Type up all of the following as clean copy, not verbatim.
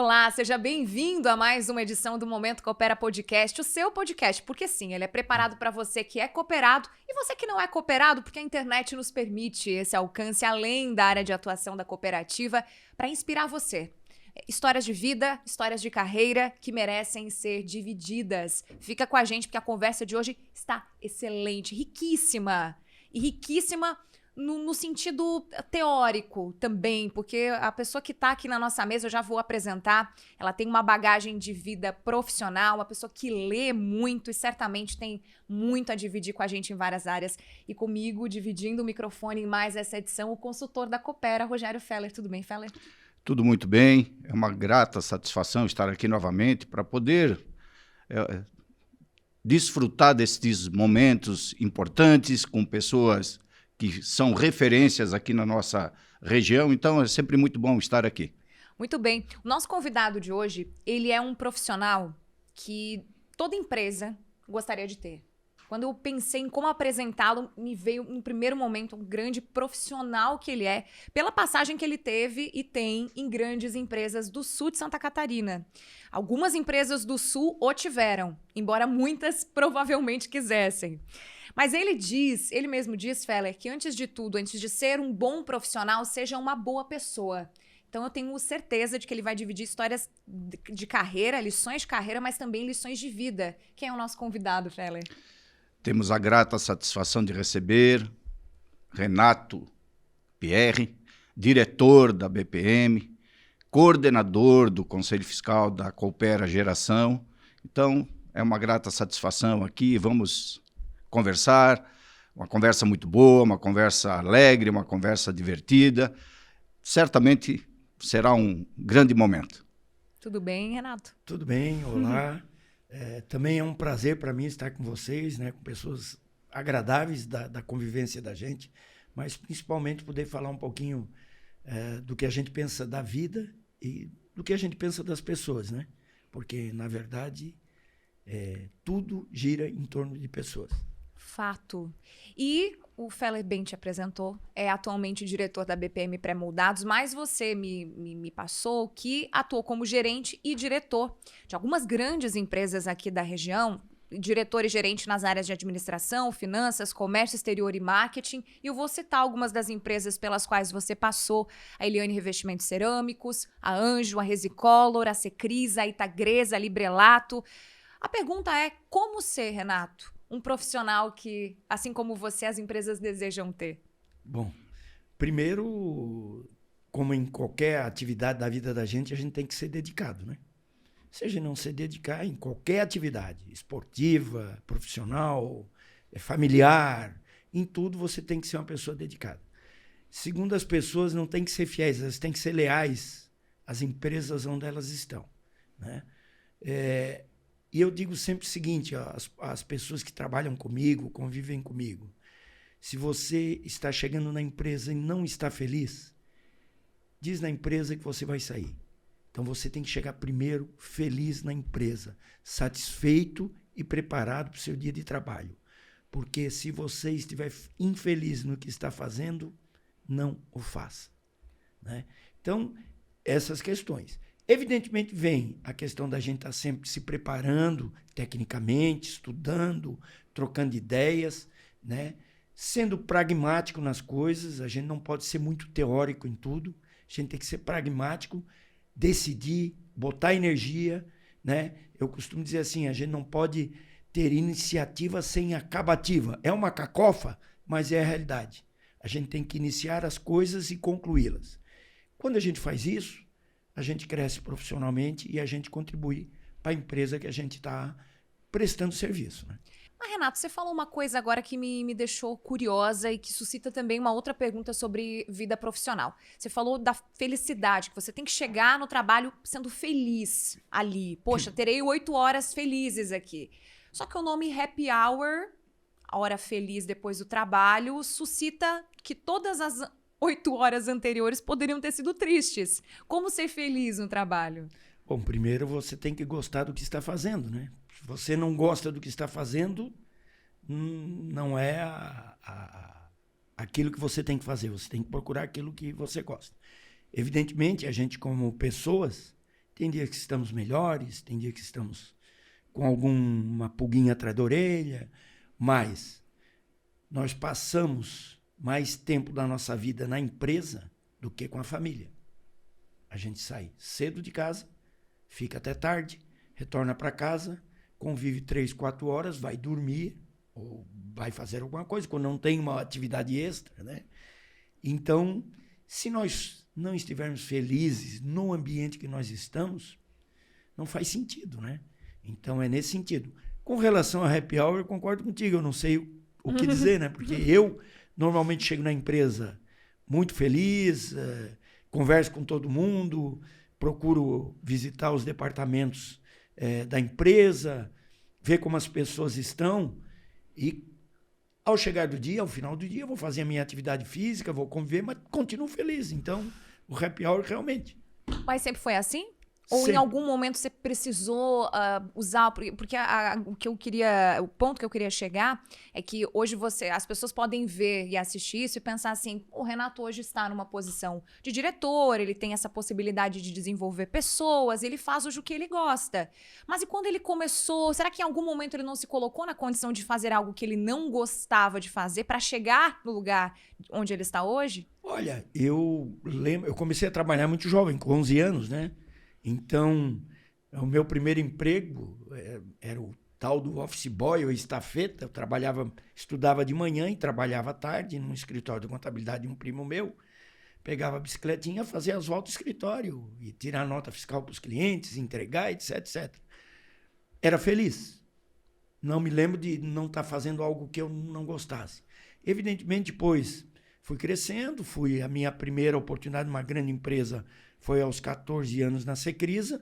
Olá, seja bem-vindo a mais uma edição do Momento Coopera Podcast, o seu podcast, porque sim, ele é preparado para você que é cooperado e você que não é cooperado, porque a internet nos permite esse alcance além da área de atuação da cooperativa para inspirar você. Histórias de vida, histórias de carreira que merecem ser divididas. Fica com a gente porque a conversa de hoje está excelente, riquíssima. E riquíssima no sentido teórico também, porque a pessoa que está aqui na nossa mesa, eu já vou apresentar, ela tem uma bagagem de vida profissional, uma pessoa que lê muito e certamente tem muito a dividir com a gente em várias áreas. E comigo, dividindo o microfone em mais essa edição, o consultor da Coopera, Rogério Feller. Tudo bem, Feller? Tudo muito bem, é uma grata satisfação estar aqui novamente para poder desfrutar destes momentos importantes com pessoas que são referências aqui na nossa região, então é sempre muito bom estar aqui. Muito bem. O nosso convidado de hoje, ele é um profissional que toda empresa gostaria de ter. Quando eu pensei em como apresentá-lo, me veio, no primeiro momento, um grande profissional que ele é, pela passagem que ele teve e tem em grandes empresas do sul de Santa Catarina. Algumas empresas do sul o tiveram, embora muitas provavelmente quisessem. Mas ele mesmo diz, Feller, que antes de tudo, antes de ser um bom profissional, seja uma boa pessoa. Então eu tenho certeza de que ele vai dividir histórias de carreira, lições de carreira, mas também lições de vida. Quem é o nosso convidado, Feller? Temos a grata satisfação de receber Renato Pierre, diretor da BPM, coordenador do Conselho Fiscal da Coopera Geração. Então, é uma grata satisfação aqui, vamos conversar, uma conversa muito boa, uma conversa alegre, uma conversa divertida. Certamente será um grande momento. Tudo bem, Renato? Tudo bem, olá. Também é um prazer para mim estar com vocês, né, com pessoas agradáveis da convivência da gente, mas principalmente poder falar um pouquinho do que a gente pensa da vida e do que a gente pensa das pessoas, né? Porque, na verdade, tudo gira em torno de pessoas. Fato. E o Feller bem te apresentou, é atualmente diretor da BPM Pré-Moldados, mas você me passou que atuou como gerente e diretor de algumas grandes empresas aqui da região, diretor e gerente nas áreas de administração, finanças, comércio exterior e marketing. E eu vou citar algumas das empresas pelas quais você passou: a Eliane Revestimentos Cerâmicos, a Anjo, a Resicolor, a Secris, a Itagresa, a Librelato. A pergunta é: como ser, Renato, um profissional que, assim como você, as empresas desejam ter? Bom, primeiro, como em qualquer atividade da vida da gente, a gente tem que ser dedicado, né? Se a gente não se dedicar em qualquer atividade, esportiva, profissional, familiar, em tudo você tem que ser uma pessoa dedicada. Segundo, as pessoas não têm que ser fiéis, elas têm que ser leais às empresas onde elas estão, né? E eu digo sempre o seguinte, as pessoas que trabalham comigo, convivem comigo, se você está chegando na empresa e não está feliz, diz na empresa que você vai sair. Então você tem que chegar primeiro feliz na empresa, satisfeito e preparado para o seu dia de trabalho. Porque se você estiver infeliz no que está fazendo, não o faça, né? Então, essas questões. Evidentemente vem a questão da gente estar sempre se preparando tecnicamente, estudando, trocando ideias, né? Sendo pragmático nas coisas. A gente não pode ser muito teórico em tudo, a gente tem que ser pragmático, decidir, botar energia, né? Eu costumo dizer assim, a gente não pode ter iniciativa sem acabativa. É uma cacofa, mas é a realidade. A gente tem que iniciar as coisas e concluí-las. Quando a gente faz isso, a gente cresce profissionalmente e a gente contribui para a empresa que a gente está prestando serviço, né? Mas, Renato, você falou uma coisa agora que me deixou curiosa e que suscita também uma outra pergunta sobre vida profissional. Você falou da felicidade, que você tem que chegar no trabalho sendo feliz ali. Poxa, terei 8 horas felizes aqui. Só que o nome happy hour, a hora feliz depois do trabalho, suscita que todas as 8 horas anteriores poderiam ter sido tristes. Como ser feliz no trabalho? Bom, primeiro você tem que gostar do que está fazendo, né? Se você não gosta do que está fazendo, não é aquilo que você tem que fazer. Você tem que procurar aquilo que você gosta. Evidentemente, a gente como pessoas Tem dia que estamos melhores, tem dia que estamos com alguma pulguinha atrás da orelha, mas nós passamos mais tempo da nossa vida na empresa do que com a família. A gente sai cedo de casa, fica até tarde, retorna para casa, convive 3, 4 horas, vai dormir ou vai fazer alguma coisa, quando não tem uma atividade extra, né? Então, se nós não estivermos felizes no ambiente que nós estamos, não faz sentido, né? Então, é nesse sentido. Com relação a happy hour, eu concordo contigo, eu não sei o que dizer, né? Porque eu normalmente chego na empresa muito feliz, converso com todo mundo, procuro visitar os departamentos da empresa, ver como as pessoas estão e ao chegar do dia, ao final do dia, eu vou fazer a minha atividade física, vou conviver, mas continuo feliz. Então, o happy hour realmente. Mas sempre foi assim? Ou Sempre. em algum momento você precisou usar... Porque o ponto que eu queria chegar é que hoje as pessoas podem ver e assistir isso e pensar assim, o Renato hoje está numa posição de diretor, ele tem essa possibilidade de desenvolver pessoas, ele faz hoje o que ele gosta. Mas e quando ele começou, será que em algum momento ele não se colocou na condição de fazer algo que ele não gostava de fazer para chegar no lugar onde ele está hoje? Olha, eu lembro, eu comecei a trabalhar muito jovem, com 11 anos, né? Então, o meu primeiro emprego era o tal do office boy ou estafeta. Eu estudava de manhã e trabalhava à tarde num escritório de contabilidade de um primo meu. Pegava a bicicletinha, fazia as voltas ao escritório e tirar nota fiscal para os clientes, entregar, etc, etc. Era feliz. Não me lembro de não estar fazendo algo que eu não gostasse. Evidentemente, depois fui crescendo, a minha primeira oportunidade numa grande empresa foi aos 14 anos na Secrisa,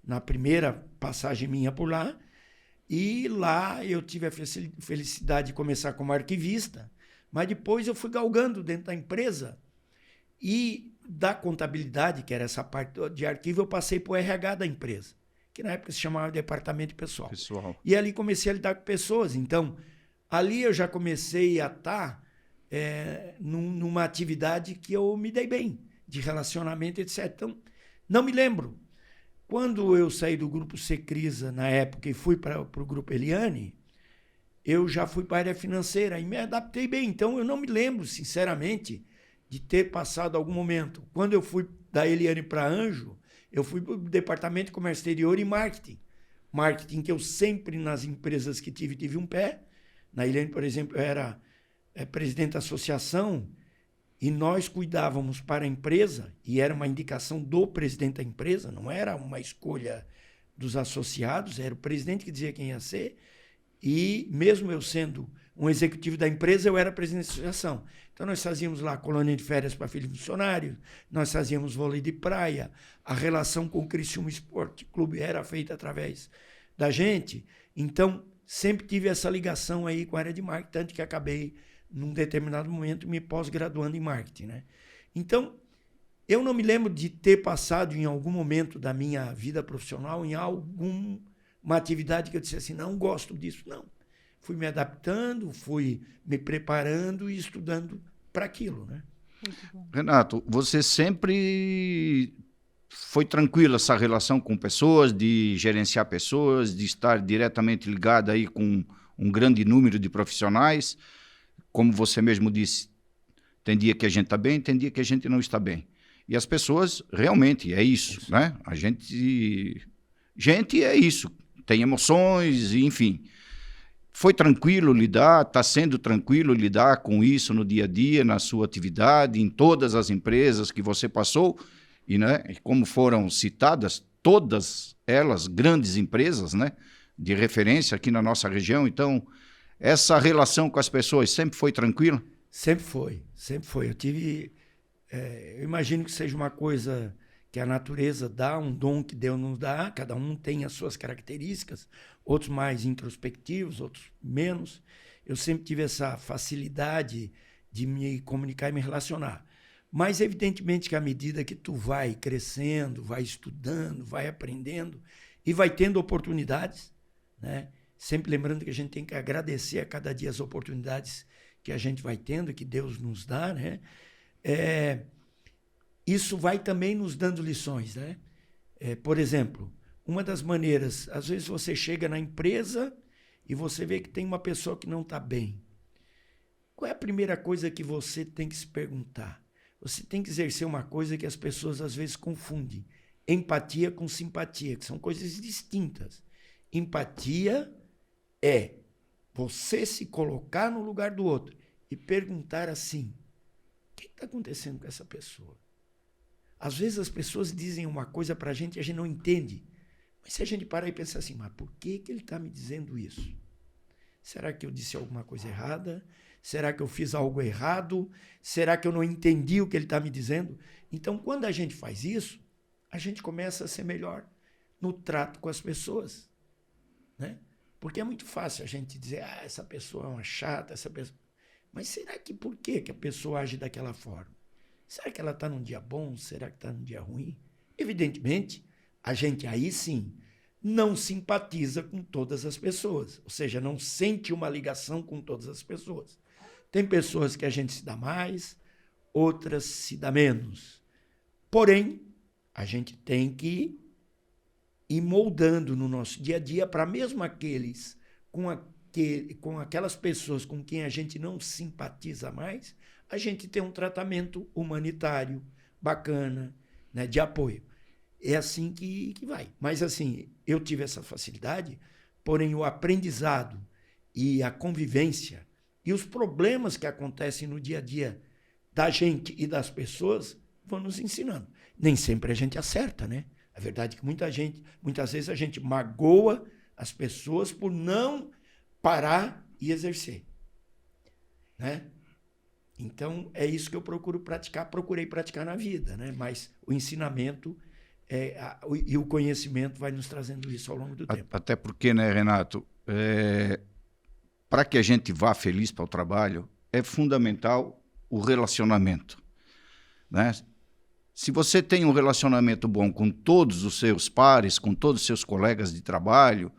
na primeira passagem minha por lá. E lá eu tive a felicidade de começar como arquivista, mas depois eu fui galgando dentro da empresa. E da contabilidade, que era essa parte de arquivo, eu passei para o RH da empresa, que na época se chamava Departamento de Pessoal. E ali comecei a lidar com pessoas. Então, ali eu já comecei a estar numa atividade que eu me dei bem, de relacionamento, etc. Então, não me lembro. Quando eu saí do Grupo Secrisa, na época, e fui para o Grupo Eliane, eu já fui para a área financeira e me adaptei bem. Então, eu não me lembro, sinceramente, de ter passado algum momento. Quando eu fui da Eliane para Anjo, eu fui para o Departamento de Comércio Exterior e Marketing. Marketing que eu sempre, nas empresas que tive um pé. Na Eliane, por exemplo, eu era presidente da associação, e nós cuidávamos para a empresa, e era uma indicação do presidente da empresa, não era uma escolha dos associados, era o presidente que dizia quem ia ser, e mesmo eu sendo um executivo da empresa, eu era presidente da associação. Então nós fazíamos lá colônia de férias para filhos funcionários, nós fazíamos vôlei de praia, a relação com o Criciúma Esporte Clube era feita através da gente. Então sempre tive essa ligação aí com a área de marketing, tanto que acabei num determinado momento, me pós-graduando em marketing, né? Então, eu não me lembro de ter passado em algum momento da minha vida profissional em alguma atividade que eu disse assim, não gosto disso, não. Fui me adaptando, fui me preparando e estudando para aquilo, né? Renato, você sempre foi tranquilo essa relação com pessoas, de gerenciar pessoas, de estar diretamente ligado aí com um grande número de profissionais? Como você mesmo disse, tem dia que a gente está bem, tem dia que a gente não está bem. E as pessoas, realmente, é isso, né? A gente é isso, tem emoções, enfim. Foi tranquilo lidar, está sendo tranquilo lidar com isso no dia a dia, na sua atividade, em todas as empresas que você passou, e, né, como foram citadas, todas elas grandes empresas, né, de referência aqui na nossa região. Então, essa relação com as pessoas sempre foi tranquila? Sempre foi, sempre foi. Eu imagino que seja uma coisa que a natureza dá, um dom que Deus nos dá, cada um tem as suas características, outros mais introspectivos, outros menos. Eu sempre tive essa facilidade de me comunicar e me relacionar. Mas, evidentemente, que à medida que tu vai crescendo, vai estudando, vai aprendendo e vai tendo oportunidades, né? Sempre lembrando que a gente tem que agradecer a cada dia as oportunidades que a gente vai tendo, que Deus nos dá, né? Isso vai também nos dando lições, né? Por exemplo, uma das maneiras, às vezes você chega na empresa e você vê que tem uma pessoa que não está bem. Qual é a primeira coisa que você tem que se perguntar? Você tem que exercer uma coisa que as pessoas às vezes confundem. Empatia com simpatia, que são coisas distintas. Empatia é você se colocar no lugar do outro e perguntar assim, o que está acontecendo com essa pessoa? Às vezes as pessoas dizem uma coisa para a gente e a gente não entende. Mas se a gente parar e pensar assim, mas por que ele está me dizendo isso? Será que eu disse alguma coisa errada? Será que eu fiz algo errado? Será que eu não entendi o que ele está me dizendo? Então, quando a gente faz isso, a gente começa a ser melhor no trato com as pessoas, né? Porque é muito fácil a gente dizer, essa pessoa é uma chata, essa pessoa... Mas será que por que a pessoa age daquela forma? Será que ela está num dia bom? Será que está num dia ruim? Evidentemente, a gente aí sim não simpatiza com todas as pessoas, ou seja, não sente uma ligação com todas as pessoas. Tem pessoas que a gente se dá mais, outras se dá menos. Porém, a gente tem que ir moldando no nosso dia a dia para mesmo aqueles com aquelas pessoas com quem a gente não simpatiza mais, a gente ter um tratamento humanitário, bacana, né, de apoio. É assim que vai. Mas assim, eu tive essa facilidade, porém o aprendizado e a convivência e os problemas que acontecem no dia a dia da gente e das pessoas vão nos ensinando. Nem sempre a gente acerta, né? A verdade é que muitas vezes a gente magoa as pessoas por não parar e exercer, né? Então, é isso que eu procurei praticar na vida, né? Mas o ensinamento e o conhecimento vai nos trazendo isso ao longo do tempo. Até porque, né, Renato, para que a gente vá feliz para o trabalho, é fundamental o relacionamento, né? Se você tem um relacionamento bom com todos os seus pares, com todos os seus colegas de trabalho,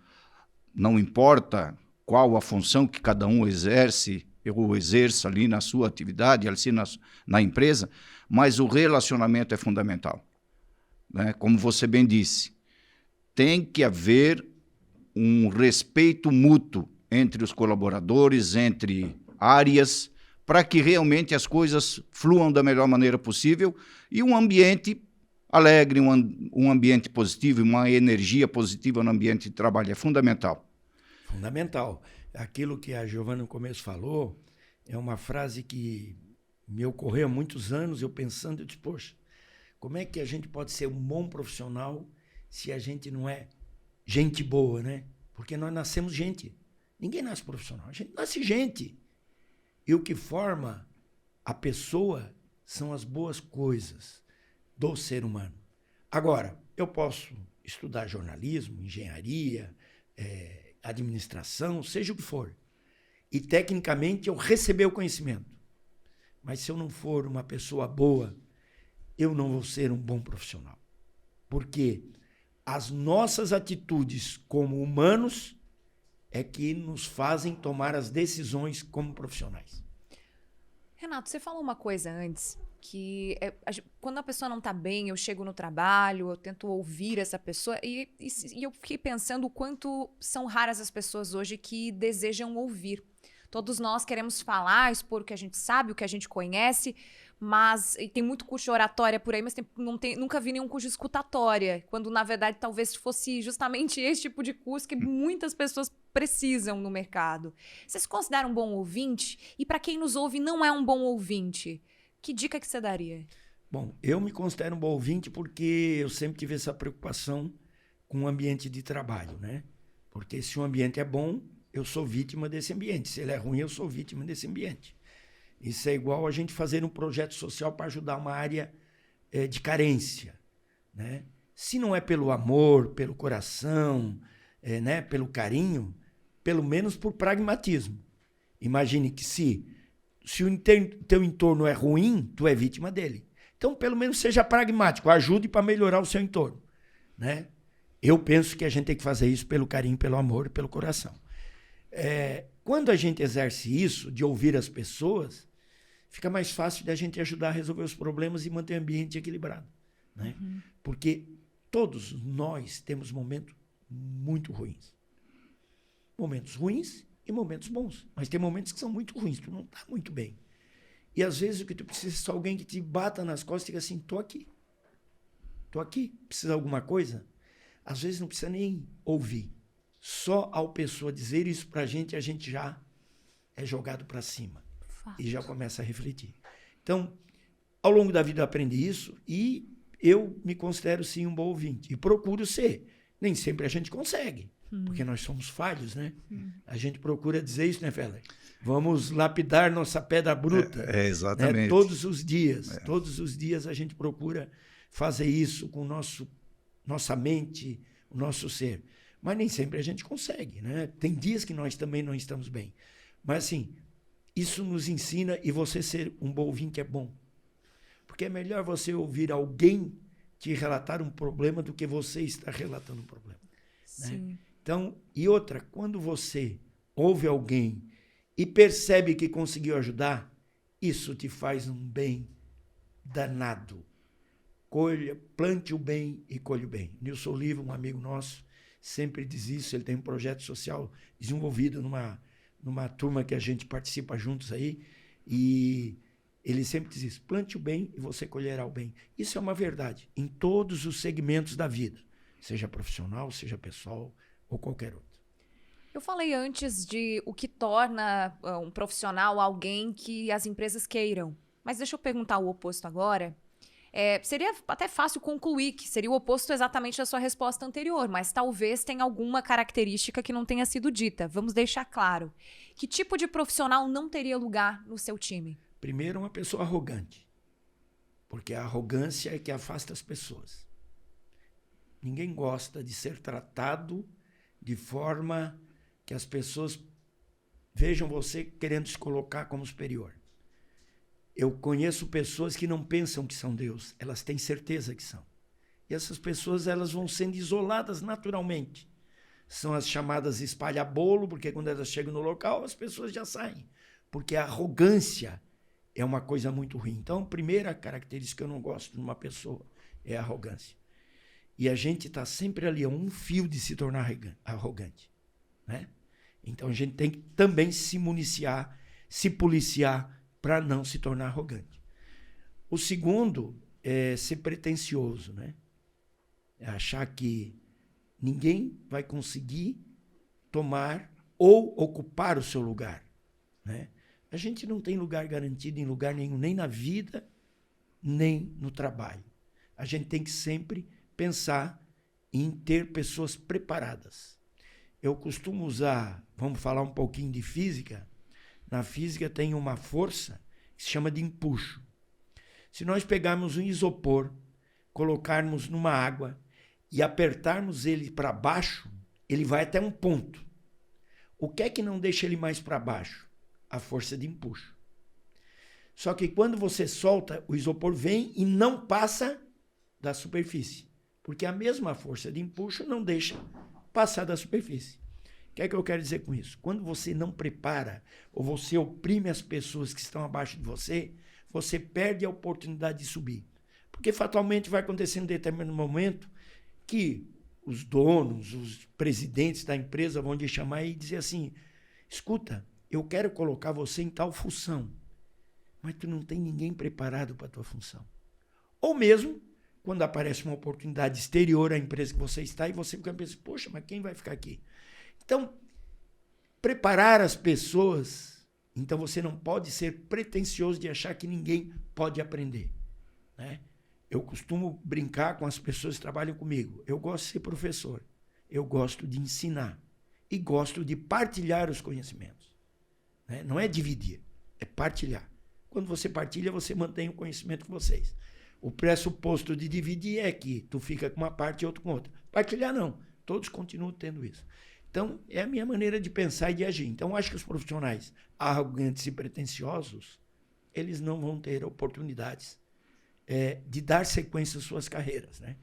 não importa qual a função que cada um exerce, eu exerço ali na sua atividade, assim na empresa, mas o relacionamento é fundamental, né? Como você bem disse, tem que haver um respeito mútuo entre os colaboradores, entre áreas, para que realmente as coisas fluam da melhor maneira possível e um ambiente alegre, um ambiente positivo, uma energia positiva no ambiente de trabalho é fundamental. Fundamental. Aquilo que a Giovana no começo falou é uma frase que me ocorreu há muitos anos, eu pensando, eu disse, poxa, como é que a gente pode ser um bom profissional se a gente não é gente boa, né? Porque nós nascemos gente. Ninguém nasce profissional, a gente nasce gente. E o que forma a pessoa são as boas coisas do ser humano. Agora, eu posso estudar jornalismo, engenharia, administração, seja o que for. E, tecnicamente, eu receber o conhecimento. Mas se eu não for uma pessoa boa, eu não vou ser um bom profissional. Porque as nossas atitudes como humanos é que nos fazem tomar as decisões como profissionais. Renato, você falou uma coisa antes, que quando a pessoa não está bem, eu chego no trabalho, eu tento ouvir essa pessoa, e eu fiquei pensando o quanto são raras as pessoas hoje que desejam ouvir. Todos nós queremos falar, expor o que a gente sabe, o que a gente conhece, mas e tem muito curso de oratória por aí, mas nunca vi nenhum curso de escutatória, quando na verdade talvez fosse justamente esse tipo de curso que muitas pessoas precisam no mercado. Você se considera um bom ouvinte? E para quem nos ouve não é um bom ouvinte, que dica que você daria? Bom, eu me considero um bom ouvinte porque eu sempre tive essa preocupação com o ambiente de trabalho, né? Porque se o ambiente é bom, eu sou vítima desse ambiente. Se ele é ruim, eu sou vítima desse ambiente. Isso é igual a gente fazer um projeto social para ajudar uma área de carência, né? Se não é pelo amor, pelo coração, né, pelo carinho, pelo menos por pragmatismo. Imagine que se o teu entorno é ruim, tu é vítima dele. Então, pelo menos seja pragmático, ajude para melhorar o seu entorno, né? Eu penso que a gente tem que fazer isso pelo carinho, pelo amor, pelo coração. Quando a gente exerce isso, de ouvir as pessoas, fica mais fácil de a gente ajudar a resolver os problemas e manter o ambiente equilibrado, né? Porque todos nós temos momentos muito ruins. Momentos ruins e momentos bons. Mas tem momentos que são muito ruins, tu não está muito bem. E às vezes o que tu precisa é só alguém que te bata nas costas e diga assim, tô aqui, precisa de alguma coisa? Às vezes não precisa nem ouvir. Só ao pessoa dizer isso pra gente, a gente já é jogado para cima. Fato. E já começa a refletir. Então, ao longo da vida eu aprendi isso e eu me considero sim um bom ouvinte. E procuro ser. Nem sempre a gente consegue, porque nós somos falhos, né? A gente procura dizer isso, né, Feller? Vamos lapidar nossa pedra bruta. Exatamente. Né? Todos os dias. Todos os dias a gente procura fazer isso com nossa mente, o nosso ser. Mas nem sempre a gente consegue, né? Tem dias que nós também não estamos bem. Mas, assim, isso nos ensina, e você ser um bom ouvinte é bom. Porque é melhor você ouvir alguém te relatar um problema do que você estar relatando um problema. Sim. Né? Então, e outra, quando você ouve alguém e percebe que conseguiu ajudar, isso te faz um bem danado. Plante o bem e colhe o bem. Nilson Oliva, um amigo nosso, sempre diz isso. Ele tem um projeto social desenvolvido numa turma que a gente participa juntos aí, e ele sempre diz isso: plante o bem e você colherá o bem. Isso é uma verdade em todos os segmentos da vida, seja profissional, seja pessoal ou qualquer outro. Eu falei antes de o que torna um profissional alguém que as empresas queiram, mas deixa eu perguntar o oposto agora. Seria até fácil concluir que seria o oposto exatamente da sua resposta anterior, mas talvez tenha alguma característica que não tenha sido dita. Vamos deixar claro. Que tipo de profissional não teria lugar no seu time? Primeiro, uma pessoa arrogante, porque a arrogância é que afasta as pessoas. Ninguém gosta de ser tratado de forma que as pessoas vejam você querendo se colocar como superior. Eu conheço pessoas que não pensam que são Deus, elas têm certeza que são. E essas pessoas, elas vão sendo isoladas naturalmente. São as chamadas espalha-bolo, porque quando elas chegam no local, as pessoas já saem. Porque a arrogância é uma coisa muito ruim. Então, a primeira característica que eu não gosto numa pessoa é a arrogância. E a gente está sempre ali a um fio de se tornar arrogante. Né? Então, a gente tem que também se municiar, se policiar, para não se tornar arrogante. O segundo é ser pretensioso, né? É achar que ninguém vai conseguir tomar ou ocupar o seu lugar, né? A gente não tem lugar garantido em lugar nenhum, nem na vida, nem no trabalho. A gente tem que sempre pensar em ter pessoas preparadas. Eu costumo usar, vamos falar um pouquinho de física. Na física tem uma força que se chama de empuxo. Se nós pegarmos um isopor, colocarmos numa água e apertarmos ele para baixo, ele vai até um ponto. O que é que não deixa ele mais para baixo? A força de empuxo. Só que quando você solta, o isopor vem e não passa da superfície, porque a mesma força de empuxo não deixa passar da superfície. O que é que eu quero dizer com isso? Quando você não prepara ou você oprime as pessoas que estão abaixo de você, você perde a oportunidade de subir. Porque fatalmente vai acontecer em determinado momento que os donos, os presidentes da empresa vão te chamar e dizer assim: escuta, eu quero colocar você em tal função, mas tu não tem ninguém preparado para a tua função. Ou mesmo, quando aparece uma oportunidade exterior à empresa que você está e você fica pensando: poxa, mas quem vai ficar aqui? Então, preparar as pessoas, então você não pode ser pretensioso de achar que ninguém pode aprender. Né? Eu costumo brincar com as pessoas que trabalham comigo. Eu gosto de ser professor, eu gosto de ensinar e gosto de partilhar os conhecimentos. Né? Não é dividir, é partilhar. Quando você partilha, você mantém o conhecimento com vocês. O pressuposto de dividir é que tu fica com uma parte e outro com outra. Partilhar não, todos continuam tendo isso. Então, é a minha maneira de pensar e de agir. Então, acho que os profissionais arrogantes e pretensiosos, eles não vão ter oportunidades de dar sequência às suas carreiras. Né?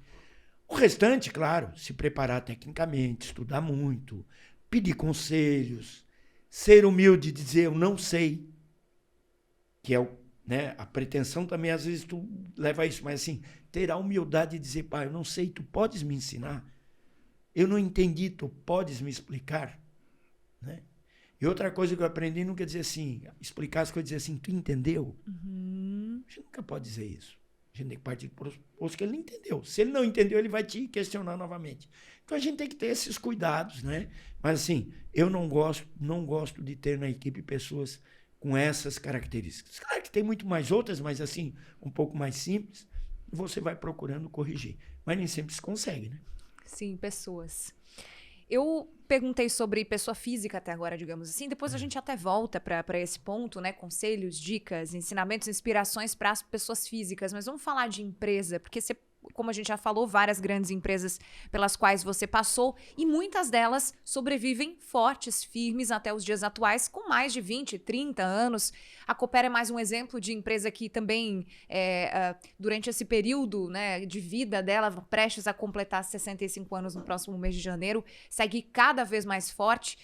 O restante, claro, se preparar tecnicamente, estudar muito, pedir conselhos, ser humilde e dizer eu não sei, que é né? A pretensão também, às vezes, tu leva a isso, mas assim, ter a humildade de dizer, pai, eu não sei, tu podes me ensinar? Eu não entendi, tu podes me explicar? Né? E outra coisa que eu aprendi nunca é dizer assim, explicar as coisas, dizer assim, tu entendeu? Uhum. A gente nunca pode dizer isso. A gente tem que partir do pressuposto que ele não entendeu. Se ele não entendeu, ele vai te questionar novamente. Então a gente tem que ter esses cuidados, né? Mas assim, eu não gosto de ter na equipe pessoas com essas características. Claro que tem muito mais outras, mas assim, um pouco mais simples, você vai procurando corrigir. Mas nem sempre se consegue, né? Sim, pessoas. Eu perguntei sobre pessoa física até agora, digamos assim. Depois a gente até volta para esse ponto, né? Conselhos, dicas, ensinamentos, inspirações para as pessoas físicas. Mas vamos falar de empresa, porque você, como a gente já falou, várias grandes empresas pelas quais você passou e muitas delas sobrevivem fortes, firmes até os dias atuais, com mais de 20, 30 anos. A Coopera é mais um exemplo de empresa que também, durante esse período, né, de vida dela, prestes a completar 65 anos no próximo mês de janeiro, segue cada vez mais forte.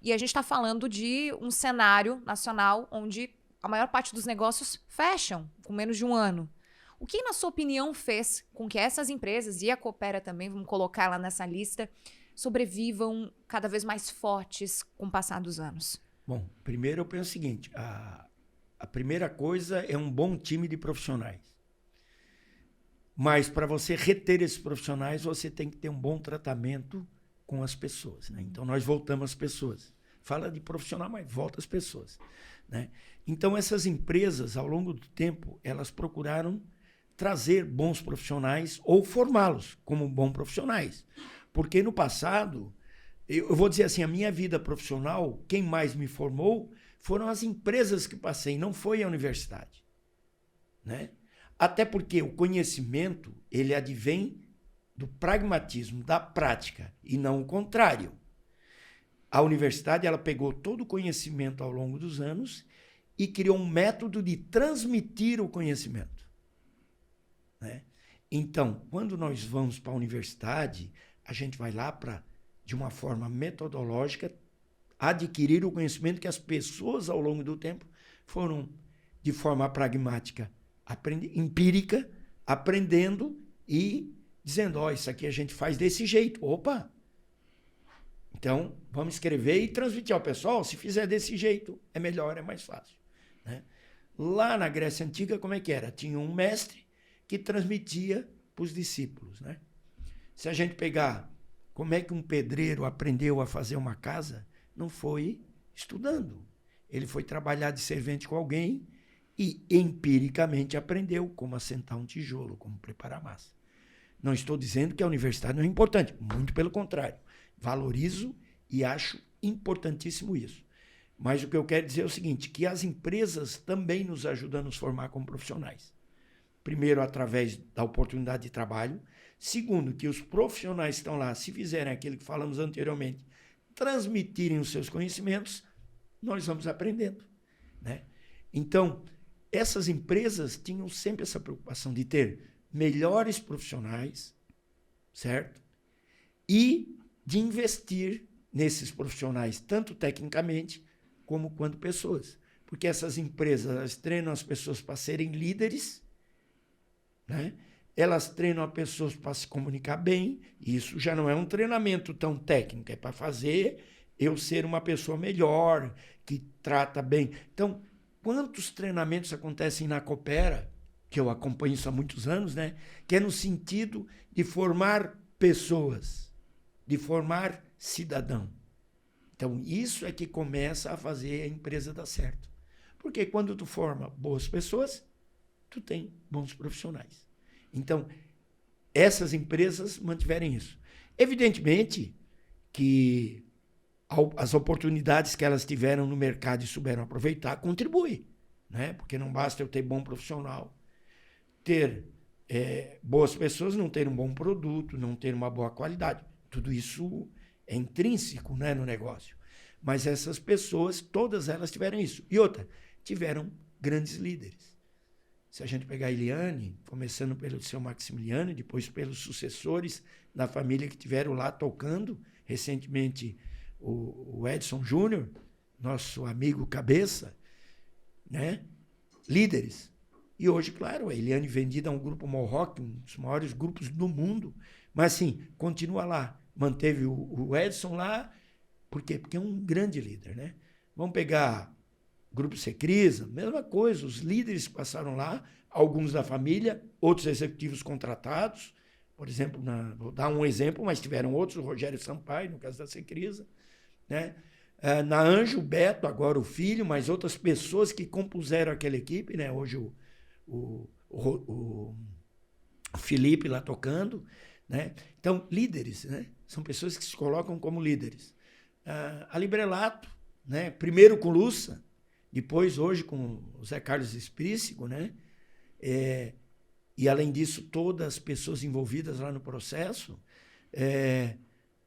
E a gente está falando de um cenário nacional onde a maior parte dos negócios fecham com menos de um ano. O que, na sua opinião, fez com que essas empresas, e a Coopera também, vamos colocar ela nessa lista, sobrevivam cada vez mais fortes com o passar dos anos? Bom, primeiro eu penso o seguinte, a primeira coisa é um bom time de profissionais. Mas para você reter esses profissionais, você tem que ter um bom tratamento com as pessoas, né? Então nós voltamos às pessoas. Fala de profissional, mas volta às pessoas, né? Então essas empresas, ao longo do tempo, elas procuraram trazer bons profissionais ou formá-los como bons profissionais. Porque no passado, eu vou dizer assim, a minha vida profissional, quem mais me formou foram as empresas que passei, não foi a universidade, né? Até porque o conhecimento, ele advém do pragmatismo, da prática, e não o contrário. A universidade, ela pegou todo o conhecimento ao longo dos anos e criou um método de transmitir o conhecimento, né? Então, quando nós vamos para a universidade, a gente vai lá para, de uma forma metodológica, adquirir o conhecimento que as pessoas, ao longo do tempo, foram, de forma pragmática, empírica, aprendendo e dizendo, ó, isso aqui a gente faz desse jeito. Opa! Então, vamos escrever e transmitir ao pessoal, se fizer desse jeito, é melhor, é mais fácil, né? Lá na Grécia Antiga, como é que era? Tinha um mestre que transmitia para os discípulos, né? Se a gente pegar como é que um pedreiro aprendeu a fazer uma casa, não foi estudando. Ele foi trabalhar de servente com alguém e empiricamente aprendeu como assentar um tijolo, como preparar massa. Não estou dizendo que a universidade não é importante, muito pelo contrário. Valorizo e acho importantíssimo isso. Mas o que eu quero dizer é o seguinte, que as empresas também nos ajudam a nos formar como profissionais. Primeiro, através da oportunidade de trabalho. Segundo, que os profissionais que estão lá, se fizerem aquilo que falamos anteriormente, transmitirem os seus conhecimentos, nós vamos aprendendo, né? Então, essas empresas tinham sempre essa preocupação de ter melhores profissionais, certo? E de investir nesses profissionais, tanto tecnicamente como quanto pessoas. Porque essas empresas, elas treinam as pessoas para serem líderes, né? Elas treinam as pessoas para se comunicar bem, e isso já não é um treinamento tão técnico, é para fazer eu ser uma pessoa melhor, que trata bem. Então, quantos treinamentos acontecem na Coopera, que eu acompanho isso há muitos anos, né? Que é no sentido de formar pessoas, de formar cidadão. Então, isso é que começa a fazer a empresa dar certo. Porque quando tu forma boas pessoas, tu tem bons profissionais. Então, essas empresas mantiverem isso. Evidentemente que as oportunidades que elas tiveram no mercado e souberam aproveitar, contribui, né? Porque não basta eu ter bom profissional, ter boas pessoas, não ter um bom produto, não ter uma boa qualidade. Tudo isso é intrínseco, né, no negócio. Mas essas pessoas, todas elas tiveram isso. E outra, tiveram grandes líderes. Se a gente pegar a Eliane, começando pelo seu Maximiliano, depois pelos sucessores da família que tiveram lá tocando, recentemente o Edson Júnior, nosso amigo cabeça, né? líderes. E hoje, claro, a Eliane vendida a um grupo Mohawk, um dos maiores grupos do mundo, mas assim, continua lá. Manteve o Edson lá, por quê? Porque é um grande líder, né? Vamos pegar o Grupo Secrisa, mesma coisa, os líderes passaram lá, alguns da família, outros executivos contratados, por exemplo, vou dar um exemplo, mas tiveram outros, o Rogério Sampaio, no caso da Secrisa, né? Na Anjo, o Beto, agora o filho, mas outras pessoas que compuseram aquela equipe, né? Hoje o Felipe lá tocando, né? Então, líderes, né? São pessoas que se colocam como líderes. A Librelato, né? Primeiro com Lúcia, depois hoje com o Zé Carlos Esprícigo, né? E além disso, todas as pessoas envolvidas lá no processo.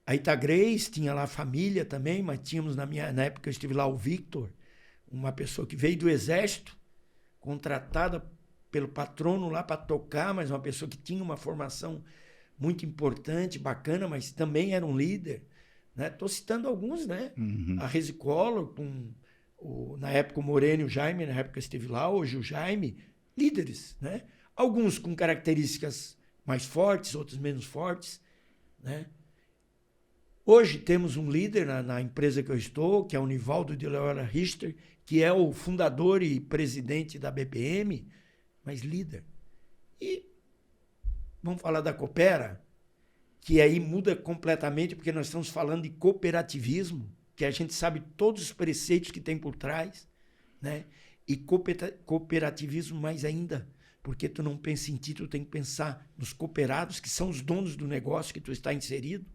A Itagrês tinha lá a família também, mas tínhamos na época eu estive lá o Victor, uma pessoa que veio do Exército, contratada pelo patrono lá para tocar, mas uma pessoa que tinha uma formação muito importante, bacana, mas também era um líder. Estou citando alguns, né? Uhum. A Rezi Collor, na época o Moreno e o Jaime, na época esteve lá, hoje o Jaime, líderes, né? Alguns com características mais fortes, outros menos fortes, né? Hoje temos um líder na empresa que eu estou, que é o Nivaldo de Leora Richter, que é o fundador e presidente da BPM, mas líder. E vamos falar da Coopera, que aí muda completamente, porque nós estamos falando de cooperativismo, que a gente sabe todos os preceitos que tem por trás, né? E cooperativismo mais ainda, porque tu não pensa em ti, tu tem que pensar nos cooperados, que são os donos do negócio que tu está inserido,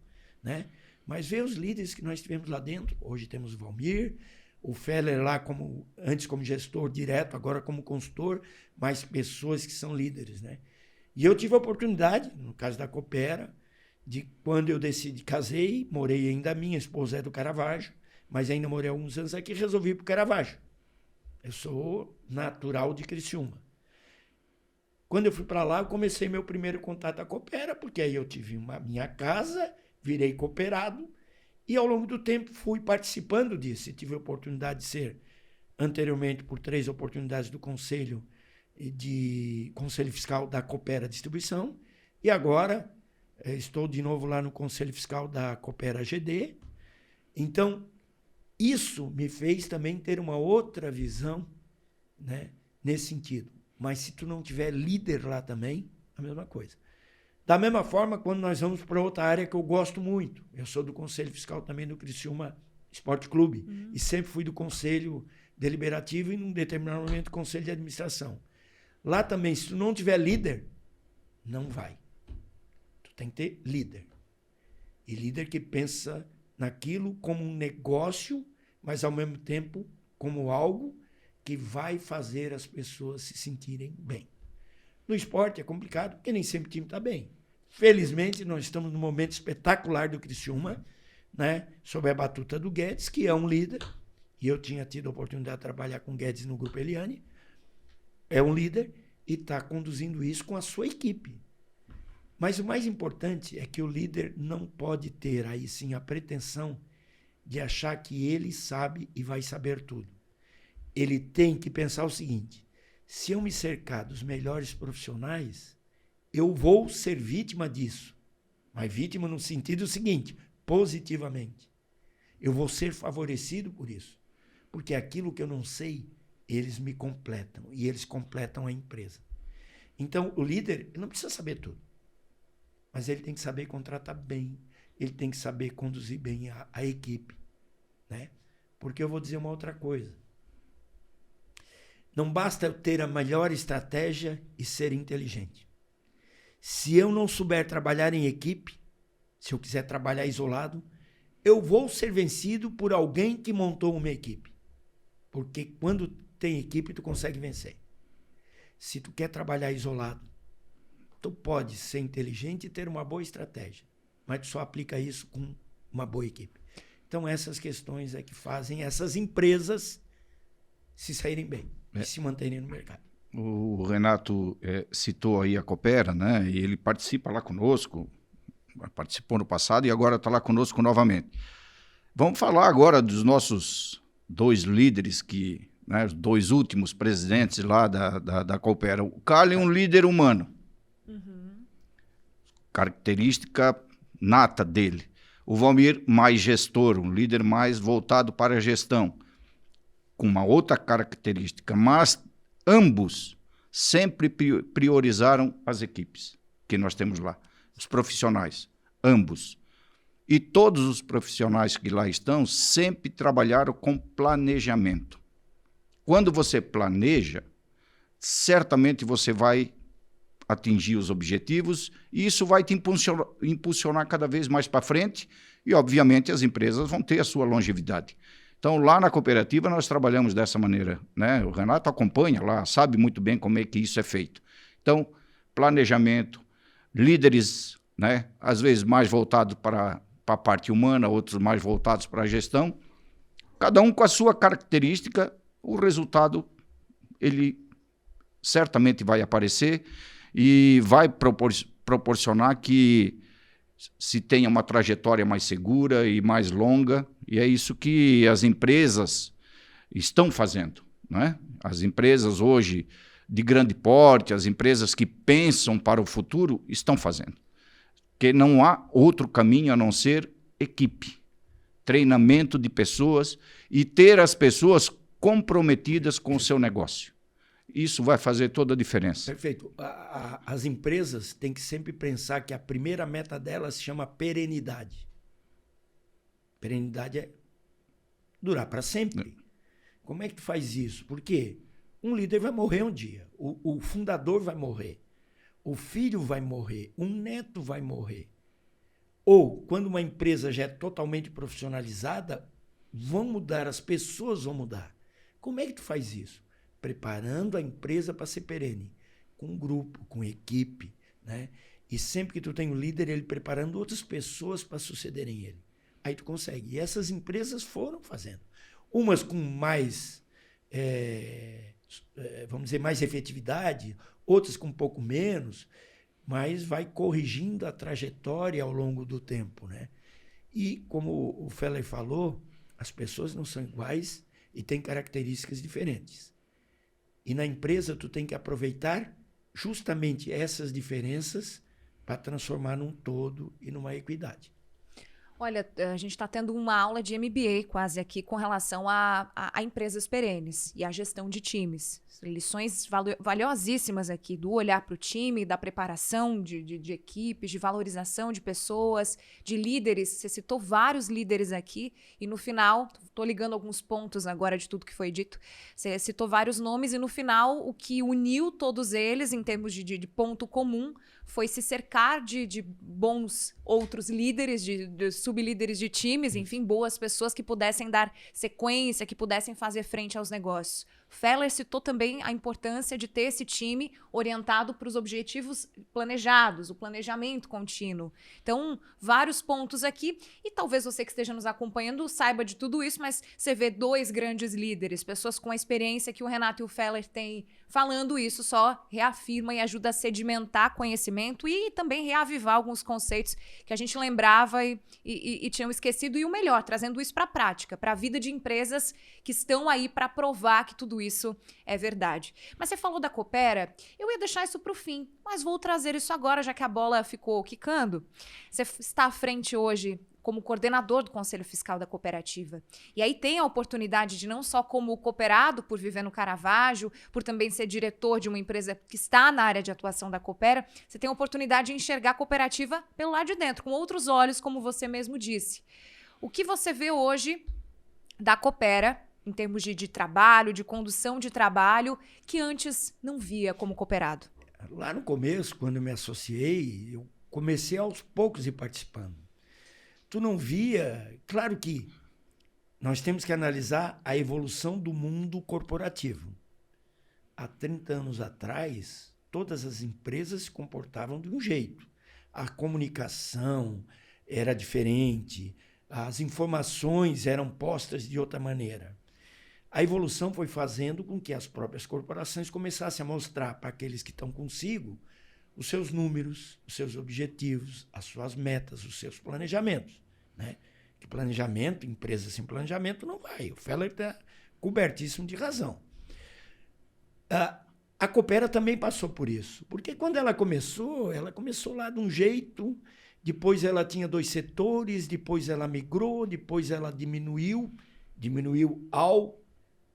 né? Mas vê os líderes que nós tivemos lá dentro. Hoje temos o Valmir, o Feller lá antes como gestor direto, agora como consultor, mas pessoas que são líderes, né? E eu tive a oportunidade, no caso da Coopera, de quando eu casei, morei ainda, minha esposa é do Caravaggio, mas ainda morei alguns anos aqui, resolvi ir para o Caravaggio. Eu sou natural de Criciúma. Quando eu fui para lá, eu comecei meu primeiro contato com a Coopera, porque aí eu tive minha casa, virei cooperado, e ao longo do tempo fui participando disso. Tive a oportunidade de ser, anteriormente, por 3 oportunidades do Conselho Fiscal da Coopera Distribuição, e agora estou de novo lá no Conselho Fiscal da Coopera GD. Então, isso me fez também ter uma outra visão, né, nesse sentido. Mas se tu não tiver líder lá também, a mesma coisa. Da mesma forma, quando nós vamos para outra área que eu gosto muito, eu sou do Conselho Fiscal também do Criciúma Esporte Clube, e sempre fui do Conselho Deliberativo e, num determinado momento, Conselho de Administração. Lá também, se tu não tiver líder, não vai. Tu tem que ter líder. E líder que pensa naquilo como um negócio, mas, ao mesmo tempo, como algo que vai fazer as pessoas se sentirem bem. No esporte é complicado, porque nem sempre o time está bem. Felizmente, nós estamos num momento espetacular do Criciúma, né, sob a batuta do Guedes, que é um líder, e eu tinha tido a oportunidade de trabalhar com o Guedes no Grupo Eliane, é um líder e está conduzindo isso com a sua equipe. Mas o mais importante é que o líder não pode ter, aí sim, a pretensão de achar que ele sabe e vai saber tudo. Ele tem que pensar o seguinte: se eu me cercar dos melhores profissionais, eu vou ser vítima disso. Mas vítima no sentido seguinte, positivamente. Eu vou ser favorecido por isso. Porque aquilo que eu não sei, eles me completam. E eles completam a empresa. Então, o líder não precisa saber tudo. Mas ele tem que saber contratar bem. Ele tem que saber conduzir bem a equipe. Né? Porque eu vou dizer uma outra coisa. Não basta eu ter a melhor estratégia e ser inteligente. Se eu não souber trabalhar em equipe, se eu quiser trabalhar isolado, eu vou ser vencido por alguém que montou uma equipe. Porque quando tem equipe, tu consegue vencer. Se tu quer trabalhar isolado, tu pode ser inteligente e ter uma boa estratégia, mas tu só aplica isso com uma boa equipe. Então essas questões é que fazem essas empresas se saírem bem. E se manterem no mercado. O Renato citou aí a Coopera, né? E ele participa lá conosco, participou no passado e agora está lá conosco novamente. Vamos falar agora dos nossos 2 líderes que né, os 2 últimos presidentes lá da Coopera. O Carlos é um líder humano. Característica nata dele. O Valmir, mais gestor, um líder mais voltado para a gestão, com uma outra característica, mas ambos sempre priorizaram as equipes que nós temos lá, os profissionais, ambos. E todos os profissionais que lá estão sempre trabalharam com planejamento. Quando você planeja, certamente você vai atingir os objetivos e isso vai te impulsionar cada vez mais para frente e, obviamente, as empresas vão ter a sua longevidade. Então, lá na cooperativa, nós trabalhamos dessa maneira, né? O Renato acompanha lá, sabe muito bem como é que isso é feito. Então, planejamento, líderes, né? Às vezes mais voltados para a parte humana, outros mais voltados para a gestão. Cada um com a sua característica, o resultado, ele certamente vai aparecer e vai proporcionar que se tenha uma trajetória mais segura e mais longa, e é isso que as empresas estão fazendo, né? As empresas hoje de grande porte, as empresas que pensam para o futuro, estão fazendo. Porque não há outro caminho a não ser equipe, treinamento de pessoas e ter as pessoas comprometidas com o seu negócio. Isso vai fazer toda a diferença. Perfeito. As empresas têm que sempre pensar que a primeira meta delas se chama perenidade. Perenidade é durar para sempre. Como é que tu faz isso? Porque um líder vai morrer um dia, o fundador vai morrer, o filho vai morrer, um neto vai morrer. Ou, quando uma empresa já é totalmente profissionalizada, vão mudar, as pessoas vão mudar. Como é que tu faz isso? Preparando a empresa para ser perene, com grupo, com equipe, né? E sempre que tu tem um líder, ele preparando outras pessoas para sucederem ele. Aí tu consegue. E essas empresas foram fazendo. Umas com mais, vamos dizer, mais efetividade, outras com um pouco menos, mas vai corrigindo a trajetória ao longo do tempo, né? E, como o Feller falou, as pessoas não são iguais e têm características diferentes. E na empresa tu tem que aproveitar justamente essas diferenças para transformar num todo e numa equidade. Olha, a gente está tendo uma aula de MBA quase aqui com relação a empresas perenes e a gestão de times. Lições valiosíssimas aqui do olhar para o time, da preparação de equipes, de valorização de pessoas, de líderes. Você citou vários líderes aqui e no final, estou ligando alguns pontos agora de tudo que foi dito, você citou vários nomes e no final o que uniu todos eles em termos de ponto comum foi se cercar de bons outros líderes, de sublíderes de times, enfim, boas pessoas que pudessem dar sequência, que pudessem fazer frente aos negócios. Feller citou também a importância de ter esse time orientado para os objetivos planejados, o planejamento contínuo. Então, vários pontos aqui, e talvez você que esteja nos acompanhando saiba de tudo isso, mas você vê 2 grandes líderes, pessoas com a experiência que o Renato e o Feller têm falando isso, só reafirma e ajuda a sedimentar conhecimento e também reavivar alguns conceitos que a gente lembrava e tinham esquecido, e o melhor, trazendo isso para a prática, para a vida de empresas que estão aí para provar que tudo isso é verdade. Mas você falou da Coopera, eu ia deixar isso para o fim, mas vou trazer isso agora, já que a bola ficou quicando. Você está à frente hoje como coordenador do Conselho Fiscal da cooperativa. E aí tem a oportunidade de não só como cooperado, por viver no Caravaggio, por também ser diretor de uma empresa que está na área de atuação da Coopera, você tem a oportunidade de enxergar a cooperativa pelo lado de dentro, com outros olhos, como você mesmo disse. O que você vê hoje da Coopera, em termos de trabalho, de condução de trabalho, que antes não via como cooperado? Lá no começo, quando eu me associei, eu comecei aos poucos ir participando. Tu não via... Claro que nós temos que analisar a evolução do mundo corporativo. Há 30 anos atrás, todas as empresas se comportavam de um jeito. A comunicação era diferente, as informações eram postas de outra maneira. A evolução foi fazendo com que as próprias corporações começassem a mostrar para aqueles que estão consigo os seus números, os seus objetivos, as suas metas, os seus planejamentos, né? Que planejamento, empresa sem planejamento não vai. O Feller cobertíssimo de razão. A Coopera também passou por isso, porque quando ela começou lá de um jeito, depois ela tinha 2 setores, depois ela migrou, depois ela diminuiu